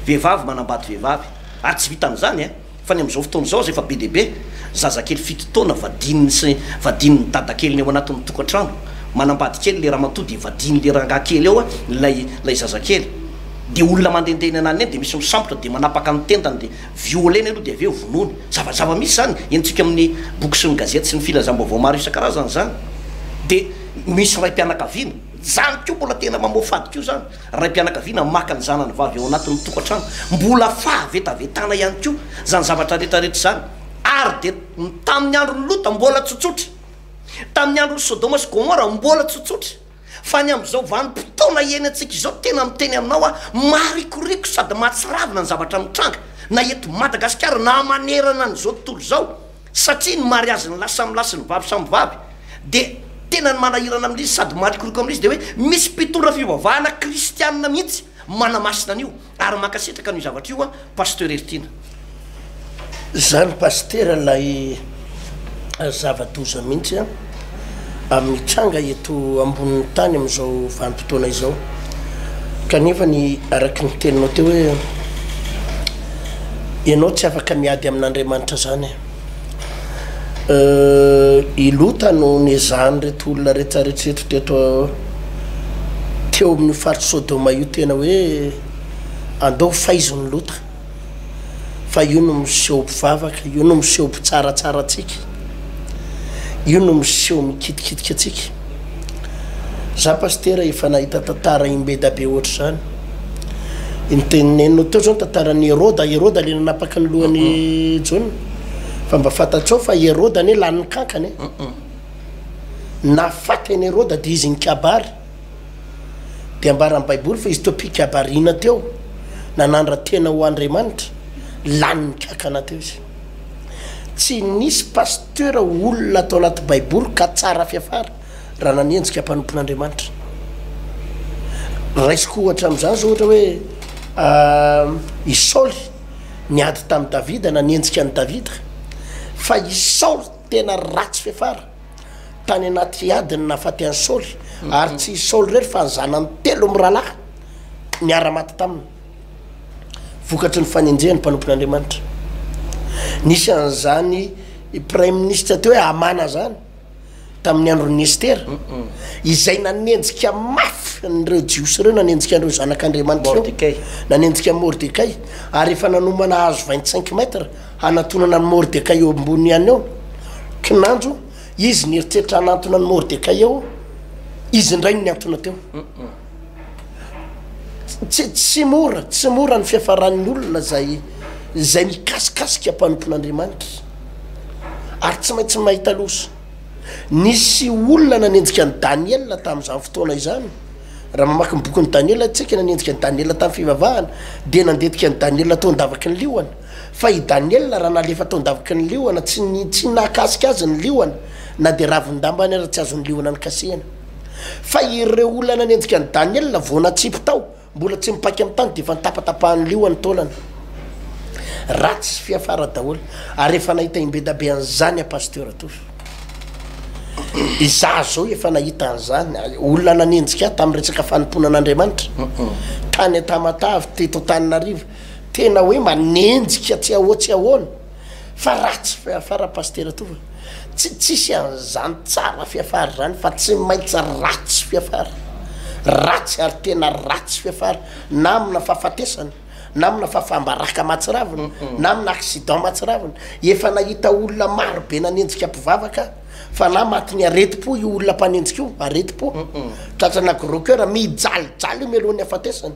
Speaker 1: vehivavy manambady vehivavy ary tsy vitan'izany fa ny am'izao fotoana zao zay fa be deaibe zazakely fito taona vadininy sy vadininy dadakeliny eo anatin'ny tokantrano manambady kely le raha mantody vadiny le rangaha kely eo lay zazakely de olona mandendeny anany eny de misy misambotra de manapaka ny tendany de violeny aloha de aveo vonony zavazava misy zany entsika amin'ny boky sy ny gazety sy ny filazam-baovao maro isan-karazany zany de misy ray mpianakaviana zany ko mbola tena mamofady ko zany ray mpianakaviana maka ny zanany vavy eo anatin'ny tokantrano mbola fahavetavetana ihany ko zany zavatra rehetrarehetra zany ary de tamin'ny androny Lota mbola tsotsotra tamin'ny androny Sodoma sy Gomora mbola tsotsotra fa ny am'izao vanim-potoana ieny atsika izao tena miteny aminao marikoriko sady mahatsiravina ny zavatra mitranga na eto Madagasikara na manerana n'izao tontolo zao satria ny mariazy ny lasa milasa ny vavy samy vavy de tena ny manahirana amin'izy sady marikoriko amin'izy de hoe misy mpitondra fivavahana kristianina mihitsy manamasina an'io ary makasitraka n'io zavatra io pasteur ertina
Speaker 2: zany pasteur lay zava-doza mihitsy amin'ny tranga eto ambonin'ny tany amin'izao vanim-potoana izao kanefa ny araky ny teninao teo hoe ianao tsy afaka miady amin'Andriamanitra zany ilota no nezahany reto olona rehetrarehetra teto teo amin'ny faritry Sodoma io tena hoe andao faizony lota fa io no miseho mpivavaka io no miseho mpitsaratsara atsika io no miseho mikitikitika atsika za pastera efa nahita tantara imbedabe ohatry zany itenenao teo zao tantaran'ny Herôda le nanapaka ny lohany Jaune fa mba fantatrao fa Herôda ane laniny kankany nafatany Herôda dia izy nikabary dia ambaran'ny baiboly fa izy teo mpikabarina teo nanandra tena ho Andriamanitra laniny kankana teo izy tsy nisy pasteur olona atao anaty baiboly ka tsara fiafara raha nanenjika mpanompon'Andriamanitra raisiko ohatra amin'izany zao ohatra hoe i Saoly niady tamin'ny Davida nanenjika ny Davida fa i Saoly tena ratsy fiafara tany anaty adiny nafaty an'i Saoly ary tsy Saoly rery fa ny zanany telo miralahy niara-maty taminy vokatry ny fanenjehany mpanompon'Andriamanitra nisy an'izany prime ministre teo hoe Amana zany tamin'ny andron'ny Estera izay nanenjika mafy nireo jiosy reo nanenjika an'ireo zanak'Andriamanitra nanenjika Mordecai ary efa nanomana hazo 25 mètres hanatonana ny Mordecai eo ambony ihany eo kinandro izy nieritreritra hanatona ny Mordecai eo izy indray ny antona teo tsy mora ny fiafaran'ny olona zay mikasikasika mpanompon'Andriamanitra ary tsy maintsy mahita losa nisy olona nanenjika ny Daniel tamin'izany fotoana izany raha mamaky ny bokin'ny Daniel tsika nanenjika ny Daniel tamin'ny fivavahana dia nandetika ny Daniel tao ndavaky ny liona fa i Daniel raha nalefa tao ndavaky ny liona tsy nakasika azy ny liona na dia ravin-dambany raha tsy azony liona ny kasehana fa ireo olona nanenjika ny Daniel voana tsipy tao mbola tsy mipaky amin'ny tany dia efa nitapatapahan'ny liona taolana ratsy fiafara daholo ary efa nahita imbedabe an'izany a pasteur to iza zao efa nahita an'izany olona nanenjika tamin'ny resaka fanomponan'Andriamanitra tany Tamatavy teto Antananarivo tena hoe manenjika tsy ahoana fa ratsy fiafara pasteur to tsisy an'izany tsara fiafara zany fa tsy maintsy ratsy fiafara ratsy ary tena ratsy fiafara na amina fahafatesana na amina fafambaraka matsiravina na amina accident matsiravina efa nahita olona maro be nanenjika mpivavaka fa na maty areti-po io olona mpanenjika io areti-po tratrana grocœur mijalijaly io mialohan'ny hafatesany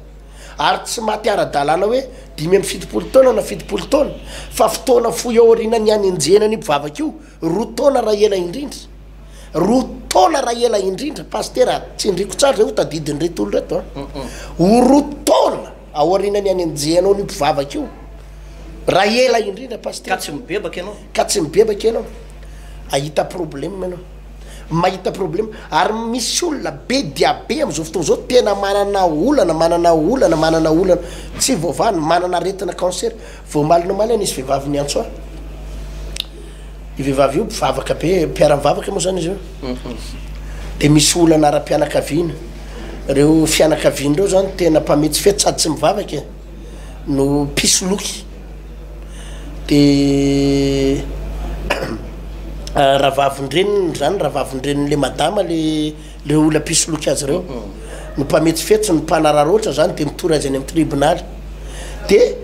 Speaker 2: ary tsy maty ara-dalàna hoe 5 taona na 7 taona fa fotoana foy aorina ny anenjehana ny mpivavaka io 2 taona raha ela indrindra 2 taona raha ela indrindra pasteur tsy indriko tsara reo tadidiny reto olo reto 2 taona aorina ny anenjehanao ny mpivavaka io raha ela indrindra pasteur ka tsy mibebaka ianao ahita problème ianao mahita problème ary misy olona be diabe am'izao fotoana zao tena manana olana tsy voavany manana aretina cancer voamalinao malina izy vehivavy ny antsoa i vehivavy io mpivavaka be mpiara-mivavaka moa zany izy io dia misy olana ara-pianakaviana reo fianakaviana reo zany tena mpametsy fetsady tsy mivavaka no pisoloky dia rahavavindreniny zany rahavavindrenile madama le olona pisoloky azy reo no mpametsy fetsy no mpanararoatra zany dia mitory azy any amin'ny tribunal dia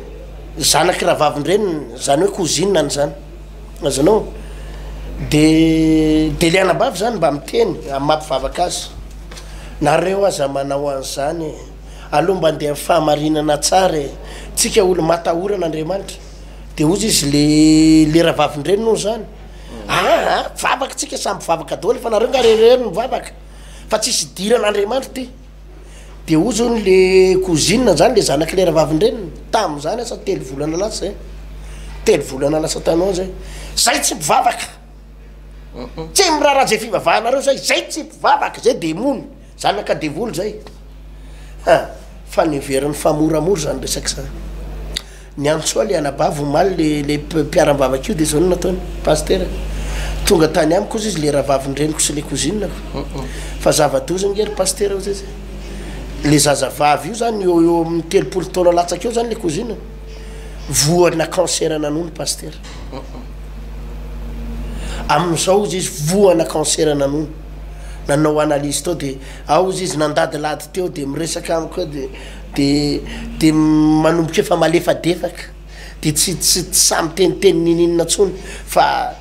Speaker 2: zanaky rahavavindreniny zany hoe cousine any zany azanao dia lianambavy zany mba miteny amin'ny mampivavaka azy nareo aza manao an'izany aloha mba andeha fahamarinana tsara tsika olo matahoran'Andriamanitra dia ozy izy le rahavavindreniny no zany vavaka tsika samby vavaka daholo fa nareo ngarerery mivavaka fa tsisy diran'Andriamanitra ty dia o zany le cousine zany le zanaky le rahavavindreniny tamin'izany asa 3 volana lasa zay 3 volana lasa tanao zay tsy mpivavaka tsy miraharaha zay fivavahanareo zay tsy mpivavaka zay demony zanaka devoly zay fa neverin'ny famoramora zany resaky zany ny antsoa le anabavy maly le mpiara-mivavaka io dia zao nataony pasteur tonga tany amiko izy le raha vavindreniko sy le kozinako fa zava-doza ngery pasteur zay le zazavavy io zany eo amin'ny 3 taona latsaka eo zany le kozinako voana cancer nanony pasteur amin'izao izy voana cancer nanony nanao analyse tao de ao izy nandady lady teo de miresaka amiko de manomboka efa malefadefaka de tsy samy teniteny ninina tsony fa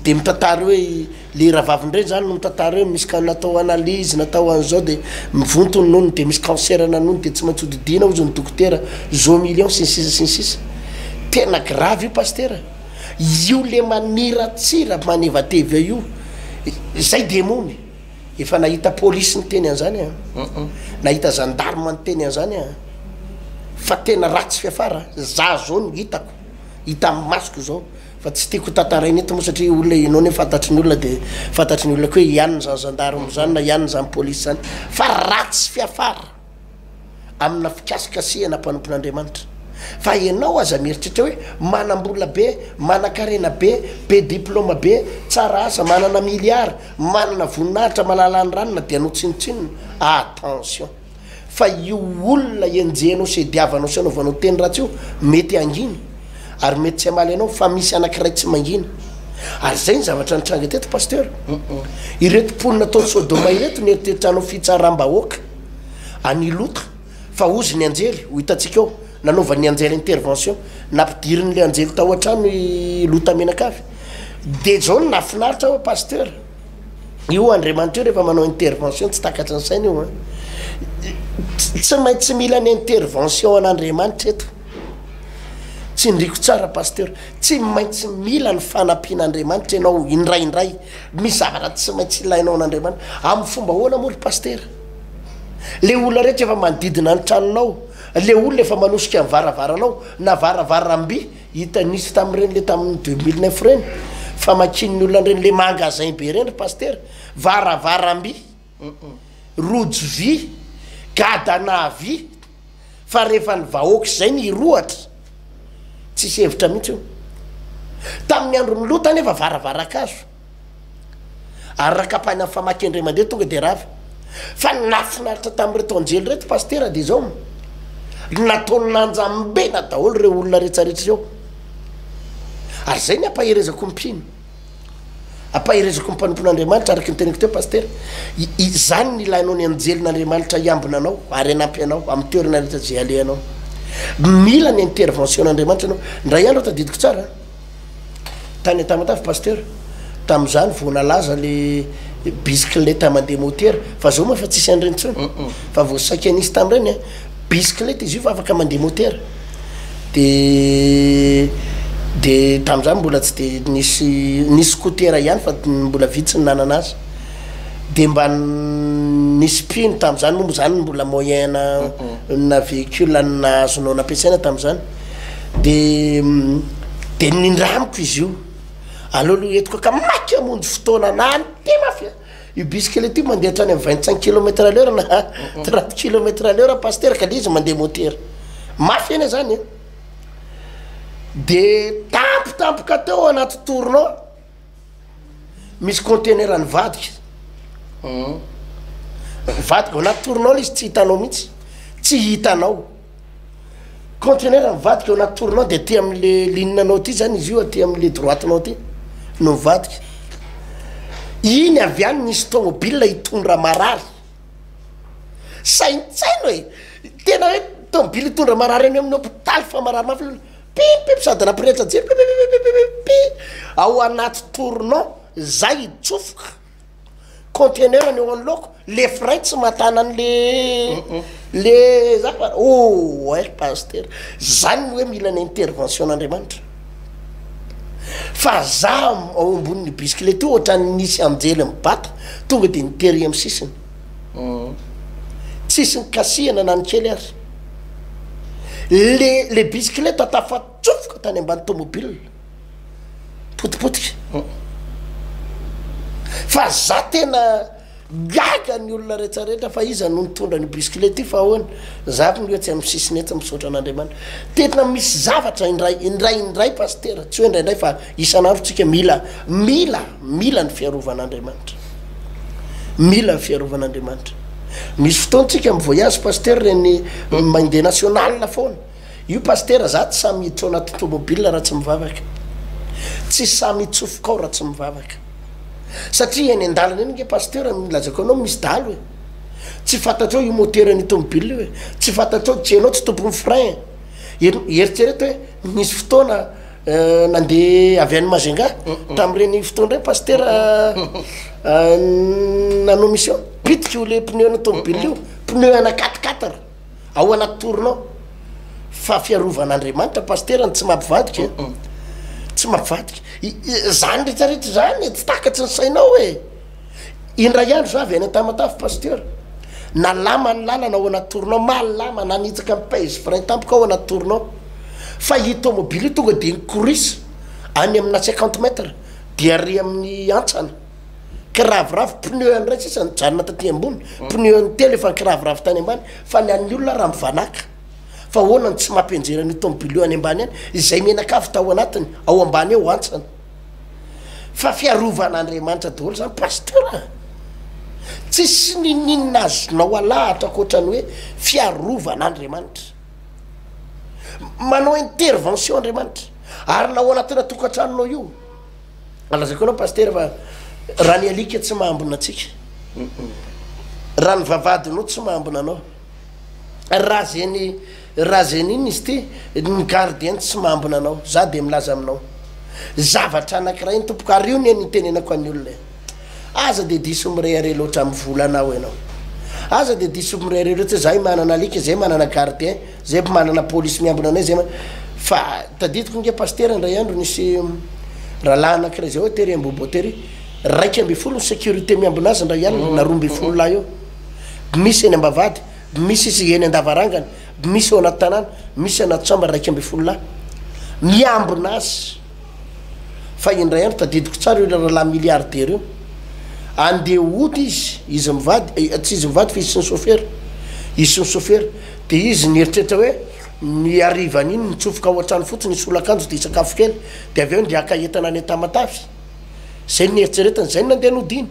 Speaker 2: de mitantara hoe le raha vavindreny zany no mitantara hoe misy ka natao analyse natao an'izao de mivontony nony de misy cancer nanony de tsy maintsy hodidina ozy ny dokotera 1 million sy tena grave io pasteur io le maniratsira manevatevy io zay demony efa nahita police nyteny an'izany nahita gendarme nyteny an'izany fa tena ratsy fiafara za zao ny hitako hita amin'ny masoko zao fa tsy tiako tantaraina eto moa satria olona inao ne fantatry ny olona de fantatry ny olona koa ianina zany gendarme zany na ianina zany police zany fa ratsy fiafara amina fikasikasihana mpanompon'Andriamanitra fa ianao aza mieritritra hoe manambola be manan-karena be diplôme be tsara asa manana milliard manana voninahitra malalany ranona de anao tsinotsinona attention fa io olona enjenao sy diavanao sy anaovanao teny ratsy io mety anginy ary mety tsy amaly anao fa misy anankiray tsy mangina ary zay ny zavatra nitranga teto pasteur ireto mponina tao Sodoma ireto nieritreritranao fitsaram-bahoaka any Lota fa ozy ny anjely ho hitatsika eo nanova ny anjely intervention nampidiriny le anjely tao an-trano Lota menakavy de zao nafinaritra ho pasteur io Andriamanitra rehefa manao intervention tsy takatra ny saina io tsy maintsy mila ny intervention an'Andriamanitra eto tsy ndriko tsara pasteur tsy maintsy mila ny fanampian'Andriamanitra ianao indraindray misy zavatra tsy maintsy ilainao an'Andriamanitra amin'ny fomba hoana moa ry pasteur le olona rehetra efa manodidina ny tranonao le olona efa manosika ny varavaranao na varavaram-by hita nisy tamin'ireny le tamin'ny 2009 reny fa makin'ny olona reny le magasin be reny ry pasteur varavaram-by rojo vy gadana vy fa rehefa ny vahoaka zay ny roatra tsisy hevitra mihitsy io tamin'ny andro ny Lota nefa varavarakazo ary rakapany amin'ny famaky indray mandeha tonga de ravy fa nafinaritra tamin'reto anjely reto pasteur de zao nataony nanjambena daholo reo olona rehetrarehetra zao ary zay ny ampaherezako mpino ampaherezako mpanompon'Andriamanitra araky ny teniko teo pasteur zany ny ilainao ny anjelin'Andriamanitra iambina anao ary anampy anao amin'ny toerana rehetra zay alehanao mila ny intervention n'Andriamanitra anao ndray andro tadidiko tsara tany atamatavy pasteur tam'izany vao nalaza le bicyclette mandeha moteur fa zao moa fa tsisy andreny tsony fa vao saika nisy tam'ireny bicyclette izy io fa afaka mandeha moteur de tam'izany mbola tsy de nisy scooter ihany fa mbola vitsy ny nanana azy de mba nisy pino tam'izany momba zany mbola moyen na véhicule na azonao nampiasaina tam'izany de nindramiko izy io aloha etiko ka maky amonjy fotoana nany temafia io bicyclette io mandeha hatrany amin'ny 25 km/h na 30 km/h pasteur ka le izy mandeha moteur mafy eny zany de tampotampoka teo anaty tournant misy conteneur ny vadika vadika anaty tournant izy tsy hitanao mihitsy tsy hitanao conteneur ny vadika anaty tournant de aty amin'le lininanao ty zany izy io aty amin'le droitenao ty no vadika iny avy any nisy tomobile hitondra marary saintsaino hoe tena hoe tomobile hitondra marary eny amin'ny hôpitaly fa marary mafy pipip sady nampirehitra jery ao anaty tournant zay hitsofoka conteneur ny eo anoloko le frein tsy matana an'le zava ouais pasteur zany hoe mila ny intervention n'Andriamanitra fa za ao amboniny bicyclette io ohatrany nisy anjely mibata tonga de nitery amin'ny sisiny tsisy ny kasihana na ny kely ary le bicyclette atafatsofoka tany ambany tomobile potipotika fa za tena gaga ny olona rehetrarehetra fa iza no nitondra ny bisikilety fa ahoana zavy ny hoe tsy amin'ny sisiny eto misaotra an'andriamanitra tetina misy zavatra indray pasteur tsy hoe indraindray fa isan'andro tsika mila ny fiarovan'andriamanitra mila ny fiarovan'andriamanitra misy fotoantsika amin'ny voyage pasteur reny mandeha national foana io pasteur za tsy samy hiditra ao anaty tomobile raha tsy mivavaka tsy samy hitsofoka ao raha tsy mivavaka satria eny an-dalana eny nge pasteur milazako anao misy dalo e tsy fantatrao io moteurny tomobile io e tsy fantatrao tsy hainao tsy tompony frein eritrereto hoe misy fotoana nandeha avy any Majunga tam'ireny fotoana ndray pasteur nanao mission pitika io le pneu na tomobile io pneu ana 4x4 ao anaty torinao fa fiarovan'andriamanitra pasteur tsy mampivadika tsy mampivadika zany rehetrarehetra zany tsy takatsy ny sainao hoe indray andro za avy any an-tamatafy pasteur nalama ny lalana ao anaty torinao malama nanitsaka mipaizy frein tampoka ao anaty torinao fa i tomobile io tonga de nikorisa any amina 50 mètre dia ary amin'ny antsana kiravoravo pneu any ray sisa nijanona taty ambony pneu ny telo efa nikiravoravo tany ambany fa ny an'ny olona raha mivanaka fa hoanany tsy mampianjerany tomobile io any ambany any izay menakavy tao anatiny ao ambany eo antsana fa fiarovan'andriamanitra daholo zany pasteur tsisy ninina azonao alahatra akoatrany hoe fiarovan'andriamanitra manao intervention andriamanitra ary nao anatina tokantranonao io alazako anao pasteur fa raha ny alika tsy mahambona atsika raha ny vavadinao tsy mahambona anao raha zeny iny izy ty ny gardien tsy mahambona anao za de milaza aminao zavatra anankiray ny tompoko ary io ny tenenako any olona aza de diso mireare loatra amin'ny volanao ianao aza de diso mireare loatra zay manana alika zay manana gardien zay manana polisy miambona anay zay fa tadidiko nge pasteur indray andro nisy raha anankiray zay hoe tery ambobotery 12 ny sécurité miambona azy ndray ihany na 12 lahy io misy eny ambavady misy izy eny andavarangany misy ao anaty tanàna misy anaty samba 12 lahy miambona azy fa indray andro tadidiko tsara io rahalahy milliardaire io andeha ody izy mivady tsy izy mivady fa izy sy ny chauffeur de izy nieritreritra hoe ny arivany iny nitsofoka ao an-trano fotsiny nisy olo-akanjo de sakafo kely de avy eo ndiaka entana any an-tamatafy zay nieritreretany zay nandeha nodiny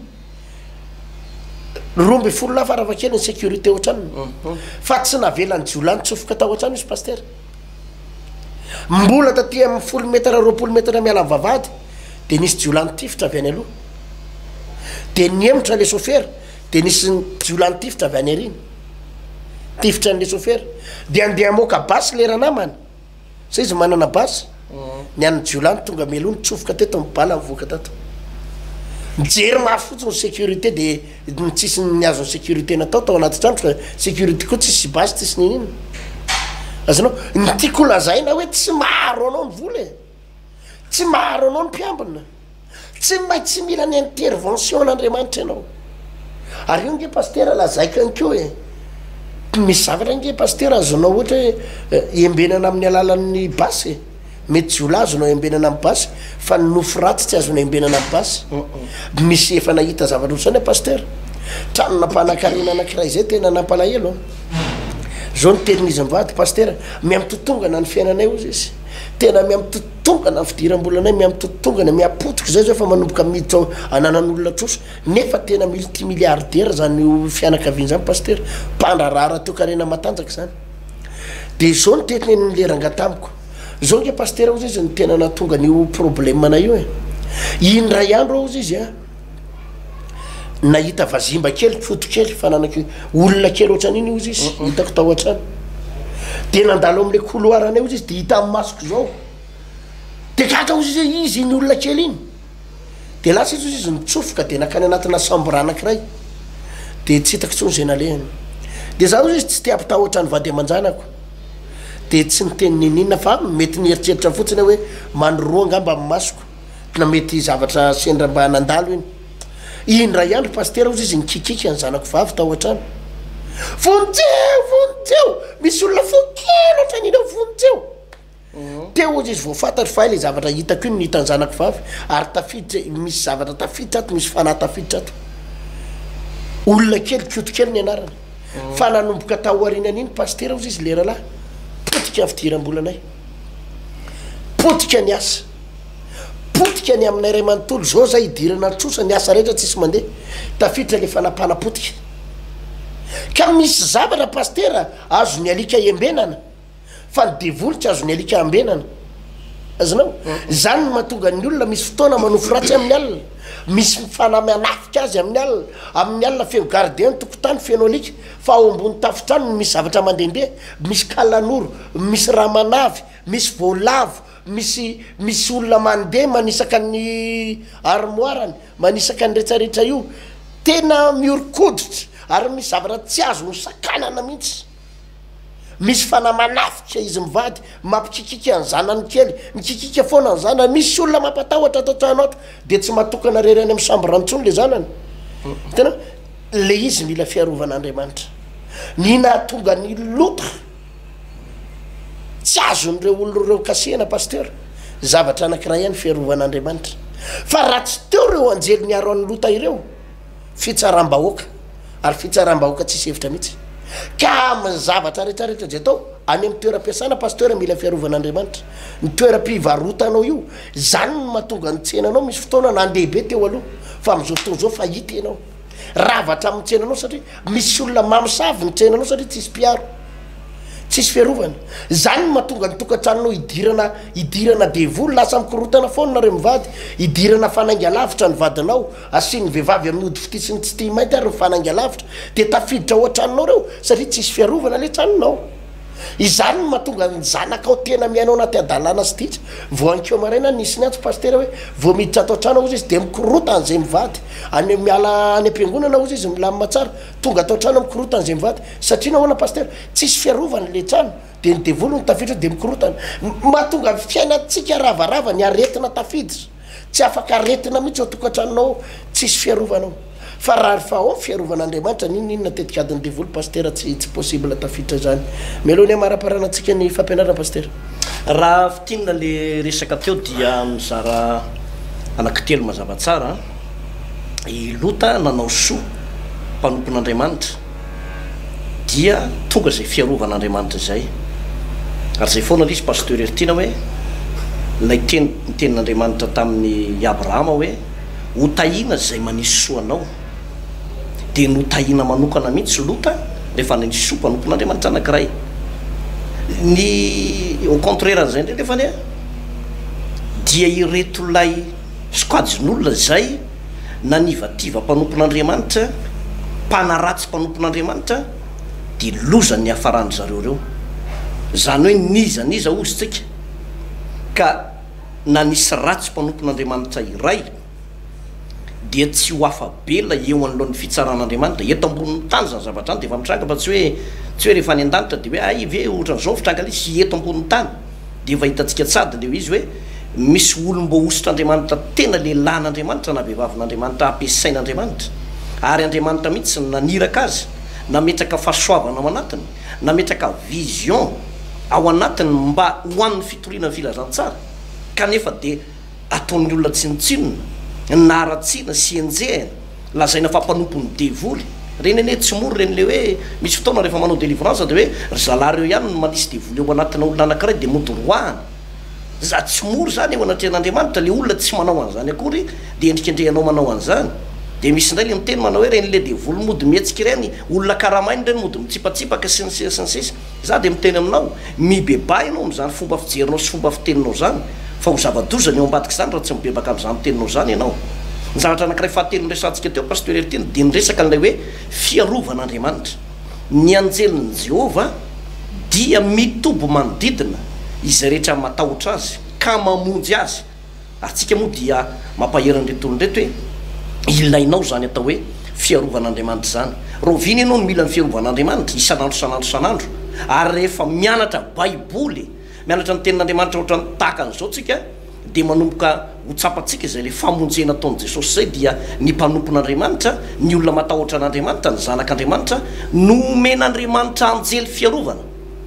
Speaker 2: 12 lahy farava kely ny sécurité ao an-tranony fa tsy navelany jiolany tsofoka tao an-trano izy pasteur mbola taty amin'ny 10 metatra 20 metatra miala amin'ny vavady de nisy jiolany tifitra avy any aloha de niemitra le chauffeur de nisy jiolany tifitra avy any ariny tifitra an'le chauffeur de andeha moka basy lera namany sa izy manana basy ny an'ny jiolany tonga meloha nitsofoka teto mibala mivoaka tato mijery mafy fotsiny sécurité de tsisy niazo ny sécurité natao tao anaty trano fa sécurité koa tsisy basy tsisy nininy azanao nytiako lazaina hoe tsy maharo anao ny vola tsy maharo anao ny mpiambina tsy maintsy mila ny intervention n'andriamanitra ianao ary io nge pasteur lazaika any keo misy zavatra nge pasteur azonao ohatra hoe embenana amin'ny alalan'ny basy mety jiola azonao embenana amin'ny basy fa ny nofo ratsy tsy azonao embenana amin'ny basy misy efa nahita zavatra zany pasteur trano nampanakarena anankiray zay tena nampalahelo zao ny teninizy mivady pasteur miamtotongana ny fiainanay ozy izy tena miamtotongana ny fidiram-bolanay miamtotongana miapotika zay zao fa manomboka miditra ananan'olona troso nefa tena multimilliardaire zany fianakaviany zany pasteur mpandrarara teo karena matanjaka zany de zao ny tetiny nyleranga tamiko zao nge pasteur ozy izy ny tena natonga nio problème io indray andro ozy izy nahita vazimba kely foto kely fananako olona kely ohatran'iny ozy izy hitako tao an-trano de nandalo am'le couloir anay ozy izy de hita amin'ny masoko zao de kaka ozy izy ny olona kely iny de lasa izy ozy izy nitsofoka de nakany anatina chambre anankiray de tsy hitako tsony zay nalehany de za ozy izy tsy te-ampitahoatra ny vady aman-janako de tsy niteny ninina fa mety nieritreritra fotsiny hoe manoroa angamba amin'ny masoko na mety zavatra sendra mba nandalo iny indray andro pasteur ozy izy nikikika ny zanako vavy tao an-trano vonjeo misy olona fokely ohatran'ina vonjeo teo ozy izy voafantatry fa le zavatra hitako iny nihita ny zanako vavy ary tafiditra misy zavatra tafiditra ato misy fanahy tafiditra ato olona kely kioto kely ny anarany fa nanomboka tahoarinana iny pastera ozy izy lera lahy potika ny fidiram-bolanay potika ny asa potika ny aminay ray manontolo zao zay idirana trosa ny asa rehetra tsisy mandeha tafiditra le fanapana potika ka misy zavatra pastera azo ny alika iambenana fa ny devolitra azo ny alika ambenana azonao zany no mahatonga ny olona misy fotoana manofo ratsy amin'ny alina misy mifanamianafika azy amin'ny alina feno gardien ny tokotany feno alika fa ao ambony tafitrano misy zavatra mandehandeha misy kalanoro misy ramanavy misy voalavo misy olona mandeha manisaka ny armoirany manisaka ny rehetrarehetra io tena miorokoditra ary misy zavatra tsy azo no sakanana mihitsy misy fanamanafika izy mivady mampikikika ny zanany kely mikikika foana ny zanany misy olona mampatahotra atao tranoatra dia tsy matokana rery any amin'ny sambyrantsony le zanany tena le izy mila fiarovan'Andriamanitra ny nahatonga ny lotra tsy azon'ireo olona reo kasihana pasteur zavatra anankiray ihany fiarovan'Andriamanitra fa raha tsy teo reo anjely ny aro an'ny lota ireo fitsaram-bahoaka ary fitsaram-bahoaka tsisy hevitra mihitsy ka amin'ny zavatra rehetrarehetra zay atao any amin'ny toeram-piasana pasteur mila fiarovan'Andriamanitra ny toeram-pivarotanao io zany no mahatonga ny tsenanao misy fotoana nandehibe teo aloha fa amin'izao fotoana zao fa hita ianao ravatra amin'ny tsenanao satria misy olona mamosavy ny tsenanao satria tsisy mpiaro tsisy fiarovana zany no mahatonga ny tokantranonao idirana devoly lasa mikorotana foana nareo mivady idirana fanainga lavitra ny vadinao asiany vehivavy amin'ny ody fitisiny tsy tia mainty ary ny fanainga lavitra dia tafiditra ao an-tranonao reo satria tsisy fiarovana le tranonao izany no mahatonga ny zanakao tena miainao anaty adalana sy titra voanikeo maraina nisy ny antso pastera hoe vao miditra atao trano ozy izy dia mikorota an'izay mivady any miala any am-piangonana ozy izy milamina tsara tonga atao trano mikorota an'izay mivady satria nahoana pastera tsisy fiarovana le trano dia ny devolo ny tafiditra dia mikorotana mahatonga ny fiainantsika ravarava ny aretina tafiditra tsy afaka aretina mihitsy ao tokantranonao tsisy fiarovanao fa raha fa ao fiarovan'Andriamanitra ninona tetika adiny devolo pastera tsy possible tafiditra zany melohany amara-paranantsika ny fampianarana pastera
Speaker 1: raha fitinina le resaka teo dia mizara anankitelo mazava tsara ilota nanao soa mpanompon'Andriamanitra dia tonga zay fiarovan'Andriamanitra zay ary zay foana izy pasteur eritiana hoe lay tenin'Andriamanitra tamin'ny Abrahama hoe ho tahina zay manisy soanao dia notahina manokana mihitsy lota rehefa nanisy soa mpanompon'Andriamanitra anankiray ny au contraire an'izay ndray nefa ny dia ireto lay sokajin'olona zay nanivativa mpanompon'Andriamanitra mpanaratsy mpanompon'Andriamanitra dia lozany hafarany zareo reo zany hoe nizaniza ozy tsika ka nanisy ratsy mpanompon'Andriamanitra iray dia tsy ho afabela eo anolohan'ny fitsaran'Andriamanitra eto ambonin'ny tany zany zavatra any dia efa mitranga fa tsy hoe rehefa any an-danitra dia hoe ay ve ohatran'izao fitranga le sy eto ambonin'ny tany dia efa hitantsika tsady leo izy hoe misy olom-bo ositr'Andriamanitra tena lehilahin'Andriamanitra na vehivavin'Andriamanitra ampiasain'Andriamanitra ary Andriamanitra mihitsy naniraka azy nametraka fahasoavana ao anatiny nametraka vision ao anatiny mba ho an'ny fitoriana ny filazantsara kanefa dia ataon'ny olona tsinotsinona naratsiana sy enjehana lazaina fa mpanompon'ny devoly reny ane tsy moro reny le hoe misy fotoana rehefa manao délivrance dia hoe zalareo ihany no manisy devoly eo anatina olona anankiray dia modoroahana za tsy moro zany eo anatrehan'Andriamanitra le olona tsy manao an'izany akory dia endrikendrehanao manao an'izany dia misy indray le miteny manao hoe reny le devoly mody mihetsika ireny olona karamainy reny mody mitsipatsipaka sy ny sisa za dia miteny aminao mibeba ianao amin'izany fomba fijerinao sy fomba fiteninao zany fa ho zavadozany eo ambadika zany raha tsy mibebaka amin'izany teninao zany ianao ny zavatra anankiray fahatelo nresantsika teo pasteur eriteny dia niresaka n'ilay hoe fiarovan'Andriamanitra ny anjelin'i Jehova dia mitobo manodidina izay rehetra matahotra azy ka mamonjy azy ary tsika moa dia mampaheriny retolony reto hoe ilainao zany atao hoe fiarovan'Andriamanitra zany rovina ianao no mila ny fiarovan'Andriamanitra isanandro ary rehefa mianatra baiboly mianatra ny tenin'Andriamanitra ohatrany tahaka an'izao tsika dia manomboka ho tsapatsika izay le famonjena ataon'i Jesosy zay dia ny mpanompon'Andriamanitra ny olona matahotra an'Andriamanitra ny zanak'Andriamanitra no omen'Andriamanitra anjely fiarovana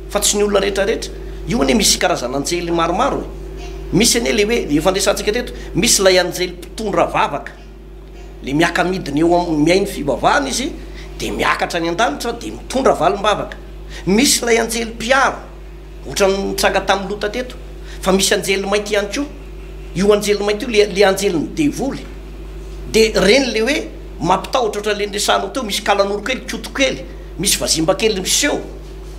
Speaker 1: fa tsy ny olona rehetrarehetra io anie misy karazana anjely maromaro misy anie le hoe efa andesantsika teto misy lay anjely mpitondra vavaka le miaka midiny eo miainy fivavahana izy dia miakatra ny an-danitra dia mitondra valim-bavaka. Misy ilay anjely mpiaro ohatrany nitsanga tamin'ny lota teto, fa misy anjely mainty ihany koa. Io anjely mainty io le anjelyny devoly, dia reny le hoe mampitahotra ohatran'le nresanao teo, misy kalan'olo kely koto kely, misy vazimba kely miseho.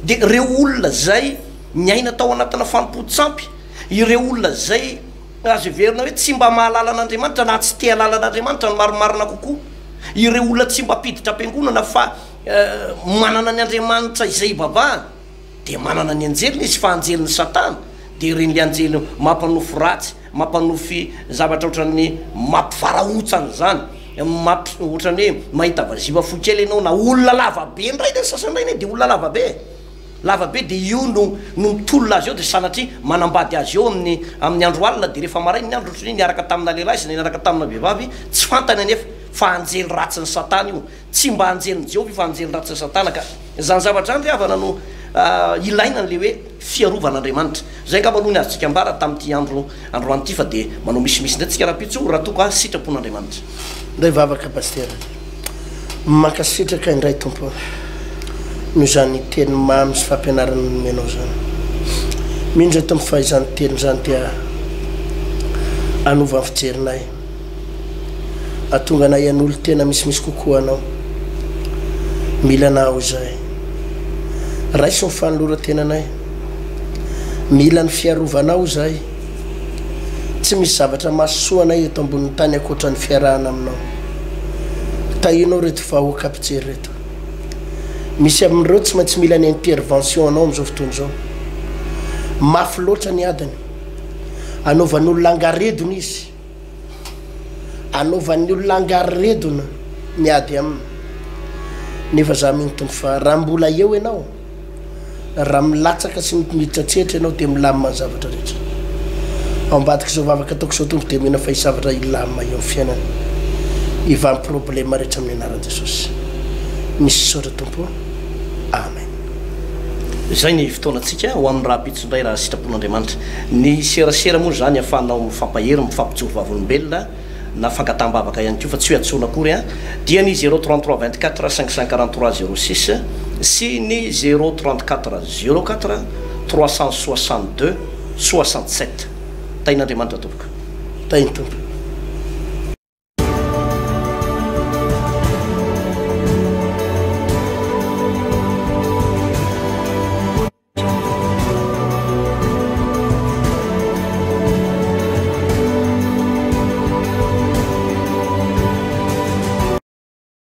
Speaker 1: Dia reo olona zay miaina tao anatina fanompo-tsampy, ireo olona zay azo verina hoe tsy mba mahalala an'Andriamanitra na tsy te halala an'Andriamanitra ny marimarina kokoa. Ireo olona tsy mba piditra am-piangonana fa manana ny Andriamanitra izay baba, dia manana ny anjeliny izy fa anjelin'ny Satana. Dia reny le anjely mampanofy ratsy, mampanofy zavatra ohatran'ny mampivarahontsana zany, ohatran'ny hoe mahita vaziva fo kely ianao na olona lavabe ndray ny sasany ray dia olona lavabe dia io no mitolona azy eo dia sanatria manambady azy eo amin'ny andro alina. Dia rehefa marainy ny andro ohatrany niaraka tamina lehilahy sy niaraka tamina vehivavy tsy fantany anefa fa anjely ratsy ny Satana io, tsy mba anjely ny Jehovah fa anjely ratsy ny Satana. Ka zany zavatra any riavana no ilaina n'le hoe fiarovan'Andriamanitra. Zay ka maloha ny azotsika ambara tamin'ity andro anyty fa dia manao misimisy indray tsika raha-pitso raha toko a sitrapon'Andriamanitra.
Speaker 2: Ndray vavaka pastera mankasitraka indray tompo no zany teny mamy sy fampianarana nomenao zany. Mindra tompo fa izany teny zany dia anova ny fijerinay, atonga anay an'olo tena misimisy kokoa anao. Mila anao zay raisy ny fanolora-tenanay, mila ny fiarovanao zay. Tsy misy zavatra mahasoanay eto ambonin'ny tany akoatra ny fiarahana aminao. Tahinao reto vahoaka ampijery reto, misy amin'ireo tsy maintsy mila ny intervention anao amin'izao fotoana izao. Mafy loatra ny adiny, anaovan'ny olona angaredona izy, anaovan'ny olona angaredona ny ady aminy. Nefa za mino tompo fa raha mbola eo ianao, raha milatsaka sy miditratsetra ianao dia milamina ny zavatra rehetra. Ao ambadika izao vavaka ataoko izao tompo dia mena fa hisavatra ilamina eo amin'ny fiainana, hivan'ny problema rehetra amin'ny anaran'i Jesosy. Misy saotra tompo. Amen.
Speaker 1: Zay ny fotoanantsika ho amin'ny raha-pitsondray raha sitrapon'Andriamanitra. Ny serasera moa zany ahafahanao mifampahery mifampijoro vavolombelona na fangatambavaka ihany koa fa tsy hoe atsona akory a. Dia ny 033 24 5543 06 sy ny 034 04 362 67. Tain'Andriamanitra tompoka.
Speaker 2: Tainy tompo.